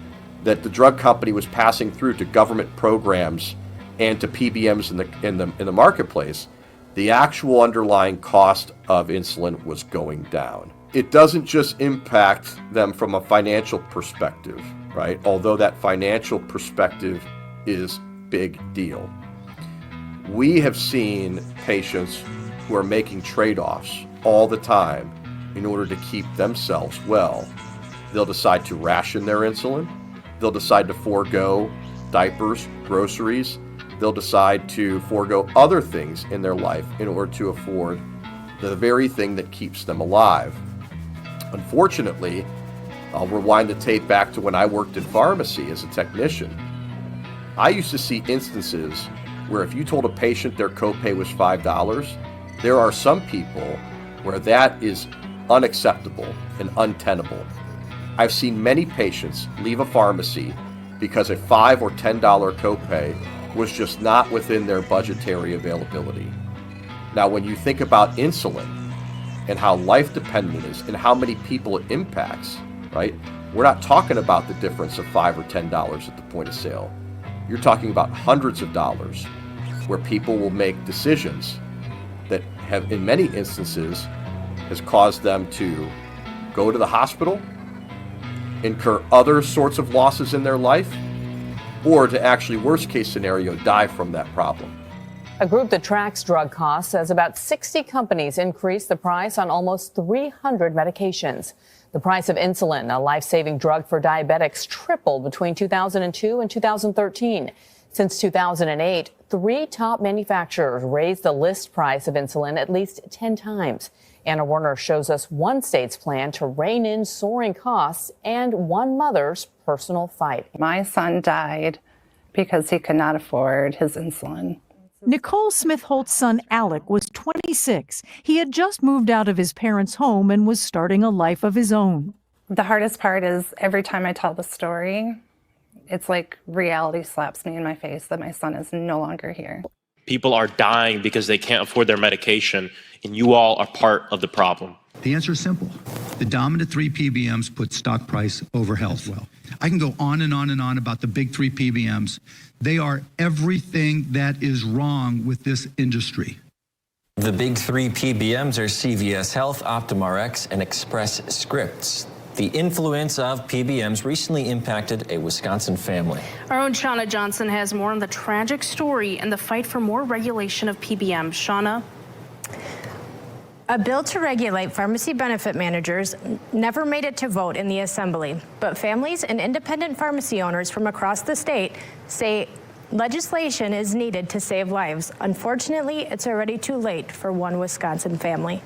that the drug company was passing through to government programs and to PBMs in the marketplace, the actual underlying cost of insulin was going down. It doesn't just impact them from a financial perspective, right? Although that financial perspective is big deal. We have seen patients who are making trade-offs all the time in order to keep themselves well. They'll decide to ration their insulin. They'll decide to forego diapers, groceries. They'll decide to forego other things in their life in order to afford the very thing that keeps them alive. Unfortunately, I'll rewind the tape back to when I worked in pharmacy as a technician. I used to see instances where if you told a patient their copay was $5, there are some people where that is unacceptable and untenable. I've seen many patients leave a pharmacy because a $5 or $10 copay was just not within their budgetary availability. Now, when you think about insulin and how life dependent it is and how many people it impacts, right? We're not talking about the difference of $5 or $10 at the point of sale. You're talking about hundreds of dollars where people will make decisions that have, in many instances, has caused them to go to the hospital, incur other sorts of losses in their life, or to actually, worst case scenario, die from that problem. A group that tracks drug costs says about 60 companies increased the price on almost 300 medications. The price of insulin, a life-saving drug for diabetics, tripled between 2002 and 2013. Since 2008, 3 top manufacturers raised the list price of insulin at least 10 times. Anna Werner shows us one state's plan to rein in soaring costs and one mother's personal fight. My son died because he could not afford his insulin. Nicole Smith-Holt's son Alec was 26. He had just moved out of his parents' home and was starting a life of his own. The hardest part is every time I tell the story, it's like reality slaps me in my face that my son is no longer here. People are dying because they can't afford their medication, and you all are part of the problem. The answer is simple. The dominant 3 PBMs put stock price over health. Well, I can go on and on and on about the big 3 PBMs. They are everything that is wrong with this industry. The big 3 PBMs are CVS Health, Optum Rx, and Express Scripts. The influence of PBMs recently impacted a Wisconsin family. Our own Shauna Johnson has more on the tragic story and the fight for more regulation of PBMs. Shauna? A bill to regulate pharmacy benefit managers never made it to vote in the Assembly, but families and independent pharmacy owners from across the state say legislation is needed to save lives. Unfortunately, it's already too late for one Wisconsin family.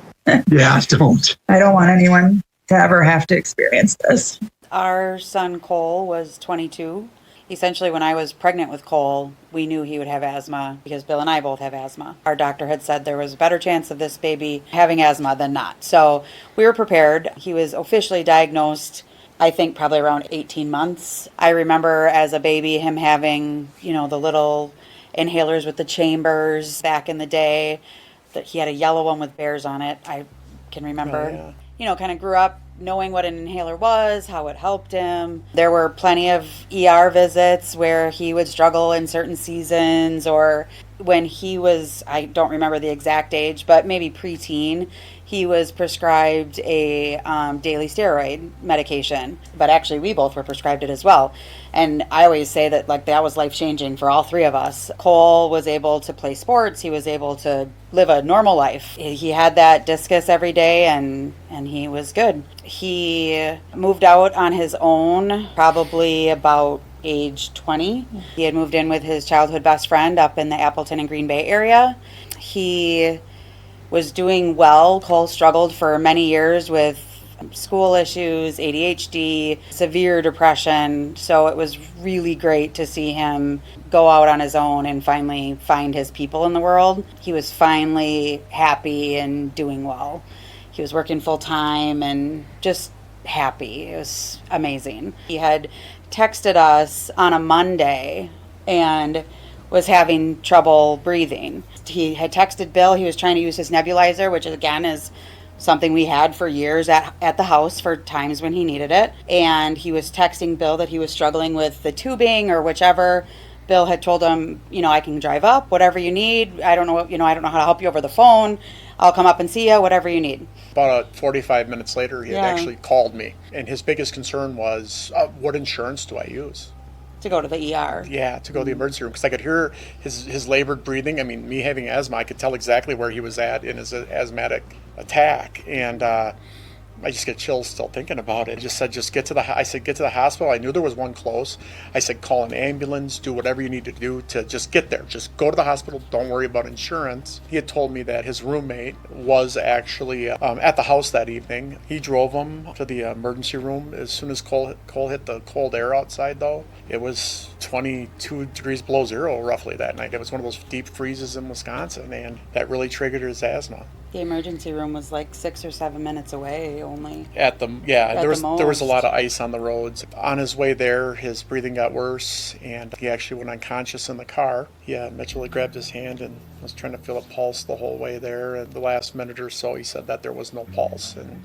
Yeah, don't. I don't want anyone to ever have to experience this. Our son Cole was 22. Essentially, when I was pregnant with Cole, we knew he would have asthma because Bill and I both have asthma. Our doctor had said there was a better chance of this baby having asthma than not. So we were prepared. He was officially diagnosed, I think, probably around 18 months. I remember as a baby him having, the little inhalers with the chambers back in the day. That he had a yellow one with bears on it. I can remember. Oh, yeah. Kind of grew up knowing what an inhaler was, how it helped him. There were plenty of ER visits where he would struggle in certain seasons, or when he was, I don't remember the exact age, but maybe preteen, he was prescribed a daily steroid medication. But actually, we both were prescribed it as well. And I always say that that was life-changing for all three of us. Cole was able to play sports. He was able to live a normal life. He had that discus every day, and he was good. He moved out on his own probably about age 20. He had moved in with his childhood best friend up in the Appleton and Green Bay area. He was doing well. Cole struggled for many years with school issues, ADHD, severe depression. So it was really great to see him go out on his own and finally find his people in the world. He was finally happy and doing well. He was working full time and just happy. It was amazing. He had texted us on a Monday and was having trouble breathing. He had texted Bill. He was trying to use his nebulizer, which again is something we had for years at the house for times when he needed it. And he was texting Bill that he was struggling with the tubing or whichever. Bill had told him, I can drive up, whatever you need. I don't know how to help you over the phone. I'll come up and see you, whatever you need. About 45 minutes later, he had actually called me. And his biggest concern was, what insurance do I use? To go to the ER. Yeah, to go to the emergency room. Because I could hear his labored breathing. I mean, me having asthma, I could tell exactly where he was at in his asthmatic attack. And I just get chills still thinking about it. I just said, get to the hospital. I knew there was one close. I said, call an ambulance, do whatever you need to do to just get there. Just go to the hospital. Don't worry about insurance. He had told me that his roommate was actually at the house that evening. He drove him to the emergency room. As soon as Cole hit the cold air outside, though, it was 22 degrees below zero roughly that night. It was one of those deep freezes in Wisconsin, and that really triggered his asthma. The emergency room was like 6 or 7 minutes away only. There was a lot of ice on the roads. On his way there, his breathing got worse, and he actually went unconscious in the car. Mitchell had grabbed his hand and was trying to feel a pulse the whole way there. And the last minute or so, he said that there was no pulse. And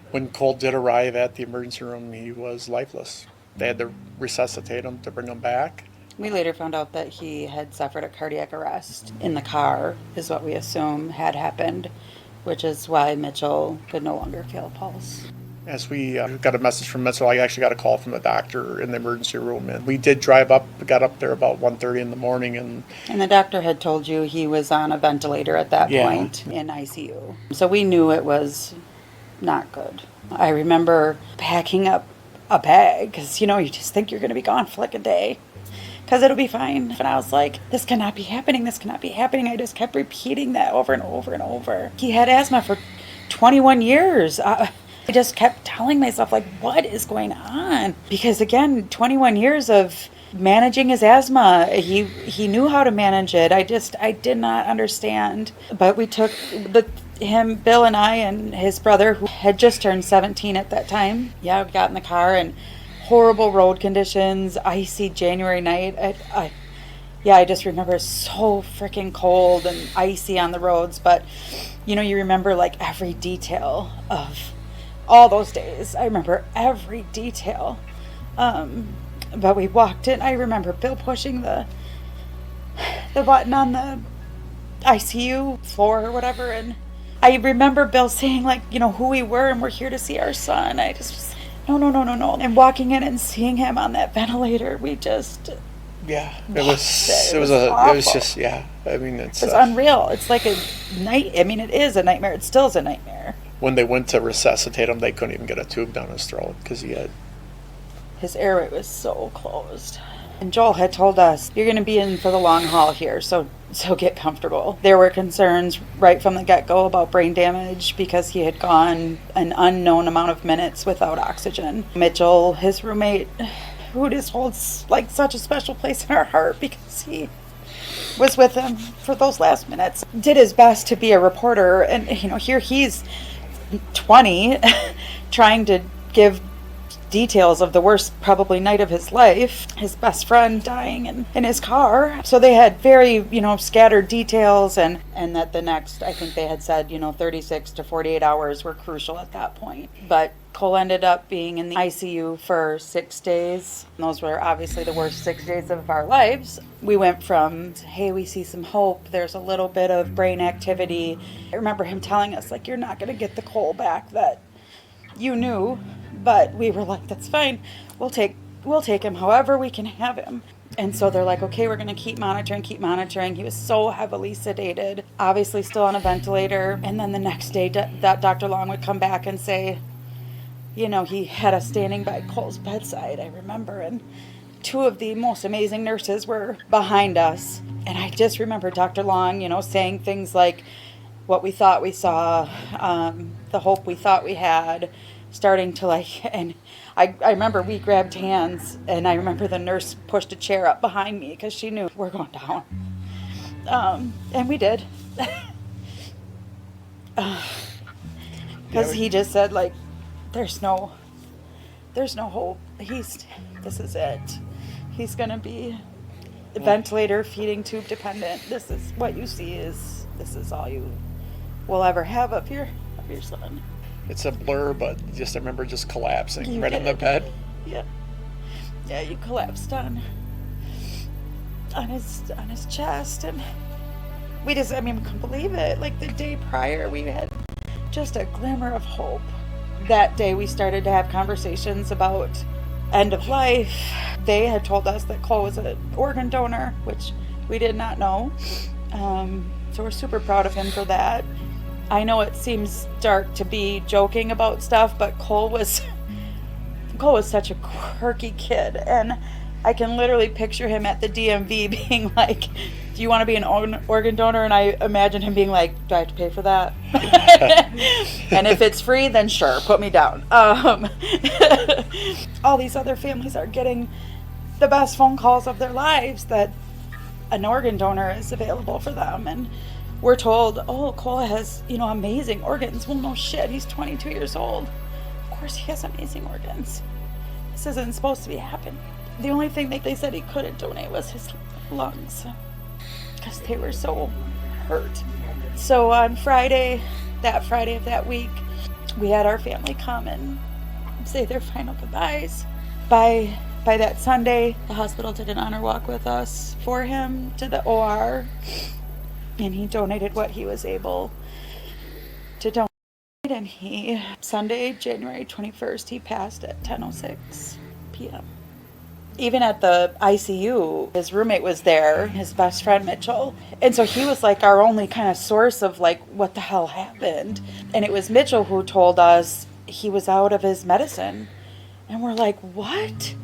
when Cole did arrive at the emergency room, he was lifeless. They had to resuscitate him to bring him back. We later found out that he had suffered a cardiac arrest in the car, is what we assume had happened, which is why Mitchell could no longer feel a pulse. As we got a message from Mitchell, I actually got a call from the doctor in the emergency room, and we did drive up, got up there about 1:30 in the morning. And the doctor had told you he was on a ventilator at that point in ICU. So we knew it was not good. I remember packing up a bag, because, you just think you're going to be gone for like a day. Because it'll be fine. And I was like, this cannot be happening. This cannot be happening. I just kept repeating that over and over and over. He had asthma for 21 years. I just kept telling myself, like, what is going on? Because again, 21 years of managing his asthma. He knew how to manage it. I did not understand. But we took Bill and I and his brother, who had just turned 17 at that time. Yeah, we got in the car and horrible road conditions, icy January night. I just remember so freaking cold and icy on the roads. But, you know, you remember like every detail of all those days. I remember every detail. But we walked in. I remember Bill pushing the button on the ICU floor or whatever. And I remember Bill saying, like, you know, who we were and we're here to see our son. I just was, no. And walking in and seeing him on that ventilator, we just... Yeah, it was just, yeah. I mean, it's unreal. It's like a night. I mean, it is a nightmare. It still is a nightmare. When they went to resuscitate him, they couldn't even get a tube down his throat because his airway was so closed. And Joel had told us, you're going to be in for the long haul here, so get comfortable. There were concerns right from the get-go about brain damage because he had gone an unknown amount of minutes without oxygen. Mitchell, his roommate, who just holds like such a special place in our heart because he was with him for those last minutes, did his best to be a reporter. And, you know, here he's 20 trying to give details of the worst probably night of his life, his best friend dying in his car. So they had very, you know, scattered details, and that the next, I think they had said, you know, 36 to 48 hours were crucial at that point. But Cole ended up being in the ICU for 6 days. And those were obviously the worst 6 days of our lives. We went from, hey, we see some hope, there's a little bit of brain activity. I remember him telling us, like, you're not going to get the Cole back that you knew. But we were like, that's fine. We'll take him however we can have him. And so they're like, okay, we're going to keep monitoring. He was so heavily sedated, obviously still on a ventilator. And then the next day, that Dr. Long would come back and say, you know, he had us standing by Cole's bedside, I remember. And 2 of the most amazing nurses were behind us. And I just remember Dr. Long, you know, saying things like what we thought we saw, the hope we thought we had, starting to like, and I remember we grabbed hands, and I remember the nurse pushed a chair up behind me because she knew we're going down. And we did. Because he just said, like, there's no hope. This is it. He's going to be ventilator, feeding tube dependent. This is what you see this is all you will ever have of your son. It's a blur, but I remember just collapsing right in the bed. Yeah, you collapsed on his chest, and we just, I couldn't believe it. Like the day prior, we had just a glimmer of hope. That day, we started to have conversations about end of life. They had told us that Cole was an organ donor, which we did not know. So we're super proud of him for that. I know it seems dark to be joking about stuff, but Cole was such a quirky kid, and I can literally picture him at the DMV being like, do you want to be an organ donor? And I imagine him being like, do I have to pay for that? And if it's free, then sure, put me down. All these other families are getting the best phone calls of their lives that an organ donor is available for them. And we're told, oh, Cole has, amazing organs. Well, no shit, he's 22 years old. Of course he has amazing organs. This isn't supposed to be happening. The only thing that they said he couldn't donate was his lungs, because they were so hurt. So on Friday of that week, we had our family come and say their final goodbyes. By that Sunday, the hospital did an honor walk with us for him to the OR, and he donated what he was able to donate. And Sunday, January 21st, he passed at 10:06 p.m. Even at the ICU, his roommate was there, his best friend Mitchell. And so he was like our only kind of source of like, what the hell happened? And it was Mitchell who told us he was out of his medicine. And we're like, what?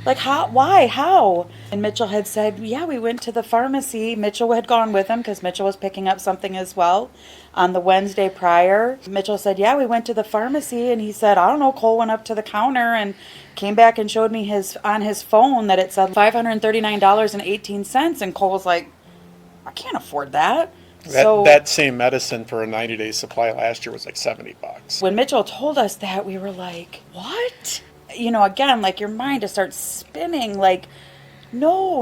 Like, how? Why? How? And Mitchell had said, yeah, we went to the pharmacy. Mitchell had gone with him because Mitchell was picking up something as well on the Wednesday prior. Mitchell said, yeah, we went to the pharmacy. And he said, I don't know, Cole went up to the counter and came back and showed me on his phone that it said $539.18. And Cole was like, I can't afford that. That same medicine for a 90-day supply last year was like $70. When Mitchell told us that, we were like, what? You know, again, like your mind just starts spinning like, no.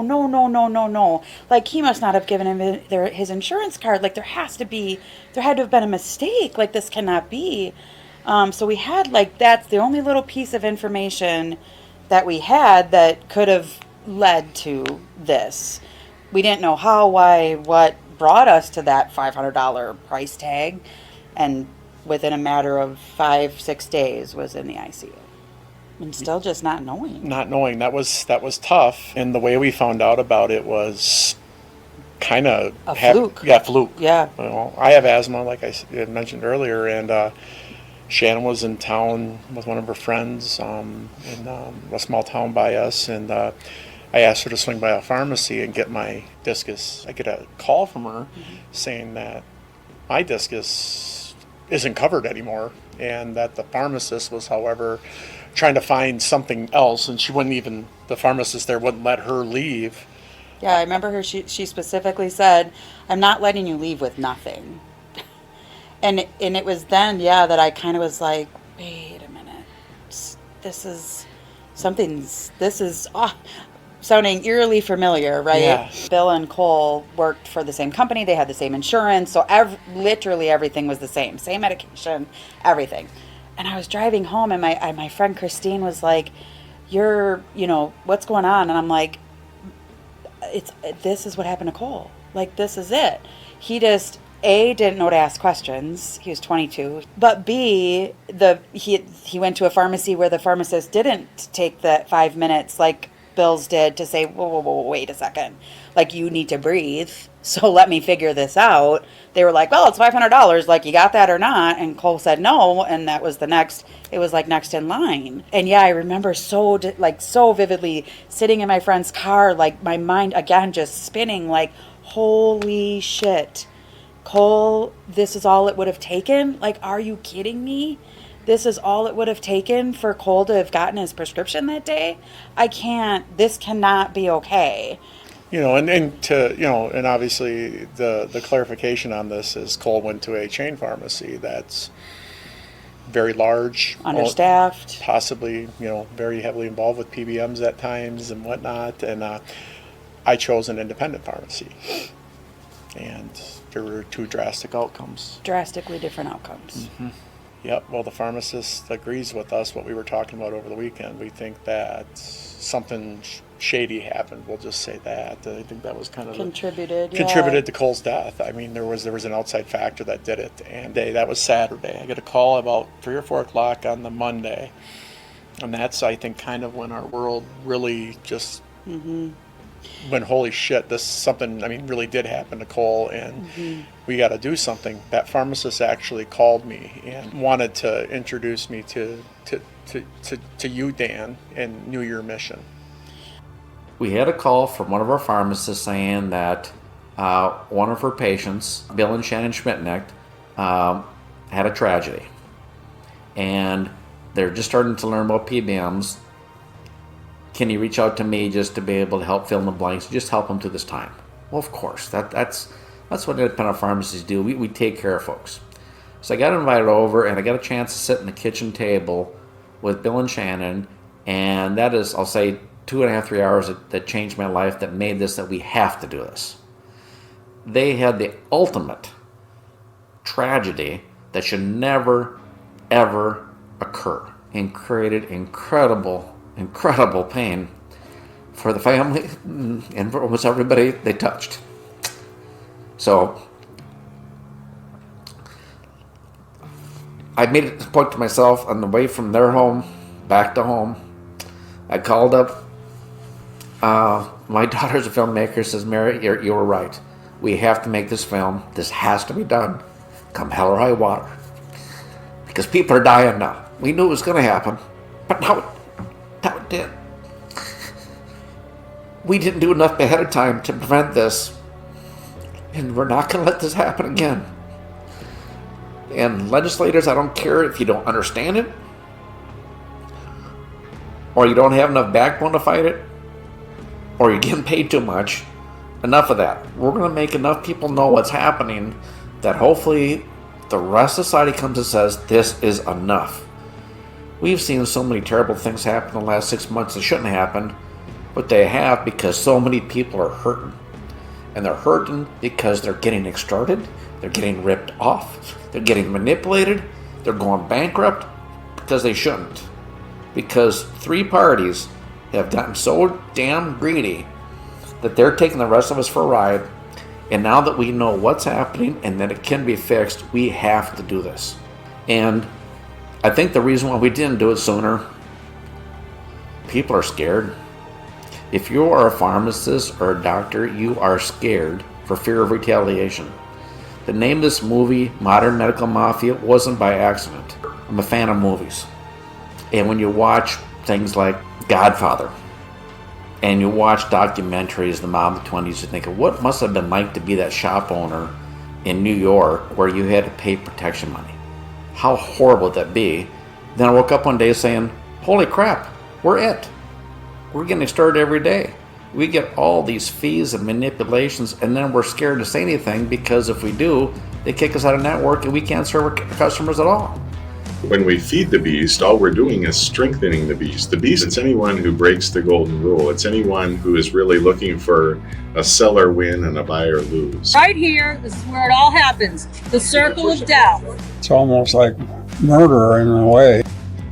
Like he must not have given him his insurance card. Like there had to have been a mistake. Like this cannot be. So we had that's the only little piece of information that we had that could have led to this. We didn't know how, why, what brought us to that $500 price tag. And within a matter of 5-6 days was in the ICU. And still just not knowing. That was tough. And the way we found out about it was kind of a fluke. Yeah, fluke. Yeah. Well, I have asthma, like I had mentioned earlier, and Shannon was in town with one of her friends in a small town by us, and I asked her to swing by a pharmacy and get my discus. I get a call from her saying that my discus isn't covered anymore, and that the pharmacist was, however, trying to find something else, and the pharmacist there wouldn't let her leave. Yeah, I remember her, she specifically said, I'm not letting you leave with nothing. And it was then, that I kind of was like, wait a minute, this is sounding eerily familiar, right? Yeah. Bill and Cole worked for the same company, they had the same insurance, so literally everything was the same medication, everything. And I was driving home, and my friend Christine was like, what's going on? And I'm like, this is what happened to Cole. Like, this is it. He just, A, didn't know to ask questions. He was 22. But B, he went to a pharmacy where the pharmacist didn't take the 5 minutes like Bill's did to say, whoa, wait a second. Like, you need to breathe, so let me figure this out. They were like, well, it's $500. Like, you got that or not? And Cole said no, and that was next in line. And yeah, I remember so vividly sitting in my friend's car, like my mind again just spinning, like, holy shit. Cole, this is all it would have taken? Like, are you kidding me? This is all it would have taken for Cole to have gotten his prescription that day? This cannot be okay. And obviously the clarification on this is Cole went to a chain pharmacy that's very large, understaffed, possibly, very heavily involved with PBMs at times and whatnot. And I chose an independent pharmacy. And there were two drastic outcomes. Drastically different outcomes. Mm-hmm. Yep. Well, the pharmacist agrees with us, what we were talking about over the weekend. We think that something shady happened. We'll just say that. I think that was kind of contributed to Cole's death. I mean, there was an outside factor that did it. And that was Saturday. I got a call about 3 or 4 o'clock on the Monday. And that's, I think, kind of when our world really just when, holy shit, something really did happen to Cole, and we got to do something. That pharmacist actually called me and wanted to introduce me to you, Dan, and knew your mission. We had a call from one of our pharmacists saying that one of her patients, Bil and Shannon Schmidtknect, had a tragedy. And they're just starting to learn about PBMs. Can you reach out to me just to be able to help fill in the blanks, just help them through this time? Well, of course, that's what independent pharmacies do. We take care of folks. So I got invited over, and I got a chance to sit in the kitchen table with Bil and Shannon, and that is, I'll say, 2.5, 3 hours that changed my life, that made this, that we have to do this. They had the ultimate tragedy that should never, ever occur, and created incredible pain for the family and for almost everybody they touched. So I made it a point to myself on the way from their home back to home. I called up my daughter's a filmmaker, says, Mary, you were right. We have to make this film. This has to be done, come hell or high water. Because people are dying now. We knew it was going to happen, but now it did. We didn't do enough ahead of time to prevent this, and we're not going to let this happen again. And legislators, I don't care if you don't understand it, or you don't have enough backbone to fight it, or you're getting paid too much. Enough of that. We're going to make enough people know what's happening that hopefully the rest of society comes and says, this is enough. We've seen so many terrible things happen in the last 6 months that shouldn't happen, but they have because so many people are hurting. And they're hurting because they're getting extorted, they're getting ripped off, they're getting manipulated, they're going bankrupt because they shouldn't. Because three parties have gotten so damn greedy that they're taking the rest of us for a ride. And now that we know what's happening and that it can be fixed, we have to do this. And I think the reason why we didn't do it sooner, people are scared. If you are a pharmacist or a doctor, you are scared for fear of retaliation. The name of this movie, Modern Medical Mafia, wasn't by accident. I'm a fan of movies. And when you watch things like Godfather, and you watch documentaries in the modern 20s, you think of what must have been like to be that shop owner in New York where you had to pay protection money. How horrible would that be? Then I woke up one day saying, holy crap, we're it. We're getting started every day. We get all these fees and manipulations, and then we're scared to say anything because if we do, they kick us out of network and we can't serve our customers at all. When we feed the beast, all we're doing is strengthening the beast. The beast, it's anyone who breaks the golden rule. It's anyone who is really looking for a seller win and a buyer lose. Right here, this is where it all happens. The circle of death. It's almost like murder in a way.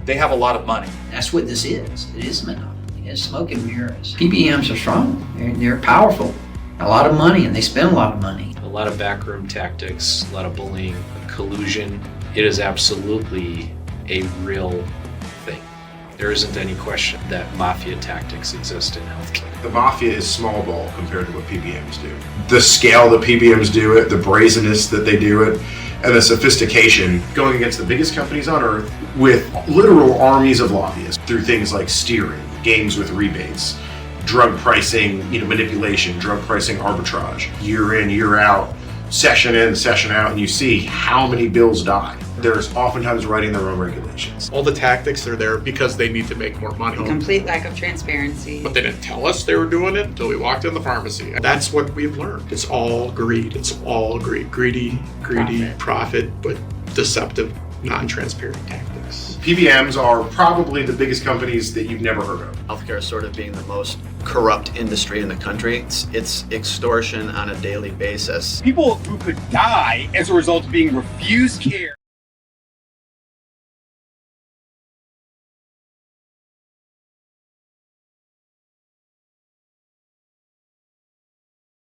They have a lot of money. That's what this is. It is monopoly. It's smoke and mirrors. PBMs are strong. They're powerful. A lot of money, and they spend a lot of money. A lot of backroom tactics, a lot of bullying, collusion. It is absolutely a real thing. There isn't any question that mafia tactics exist in healthcare. The mafia is small ball compared to what PBMs do. The scale that PBMs do it, the brazenness that they do it, and the sophistication going against the biggest companies on earth with literal armies of lobbyists through things like steering, games with rebates, drug pricing, manipulation, drug pricing arbitrage, year in, year out, session in, session out, and you see how many bills die. There's oftentimes writing their own regulations. All the tactics are there because they need to make more money. Complete lack of transparency. But they didn't tell us they were doing it until we walked in the pharmacy. And that's what we've learned. It's all greed. It's all greed. Greedy, profit, but deceptive, non-transparent tactics. PBMs are probably the biggest companies that you've never heard of. Healthcare is sort of being the most corrupt industry in the country. It's extortion on a daily basis. People who could die as a result of being refused care.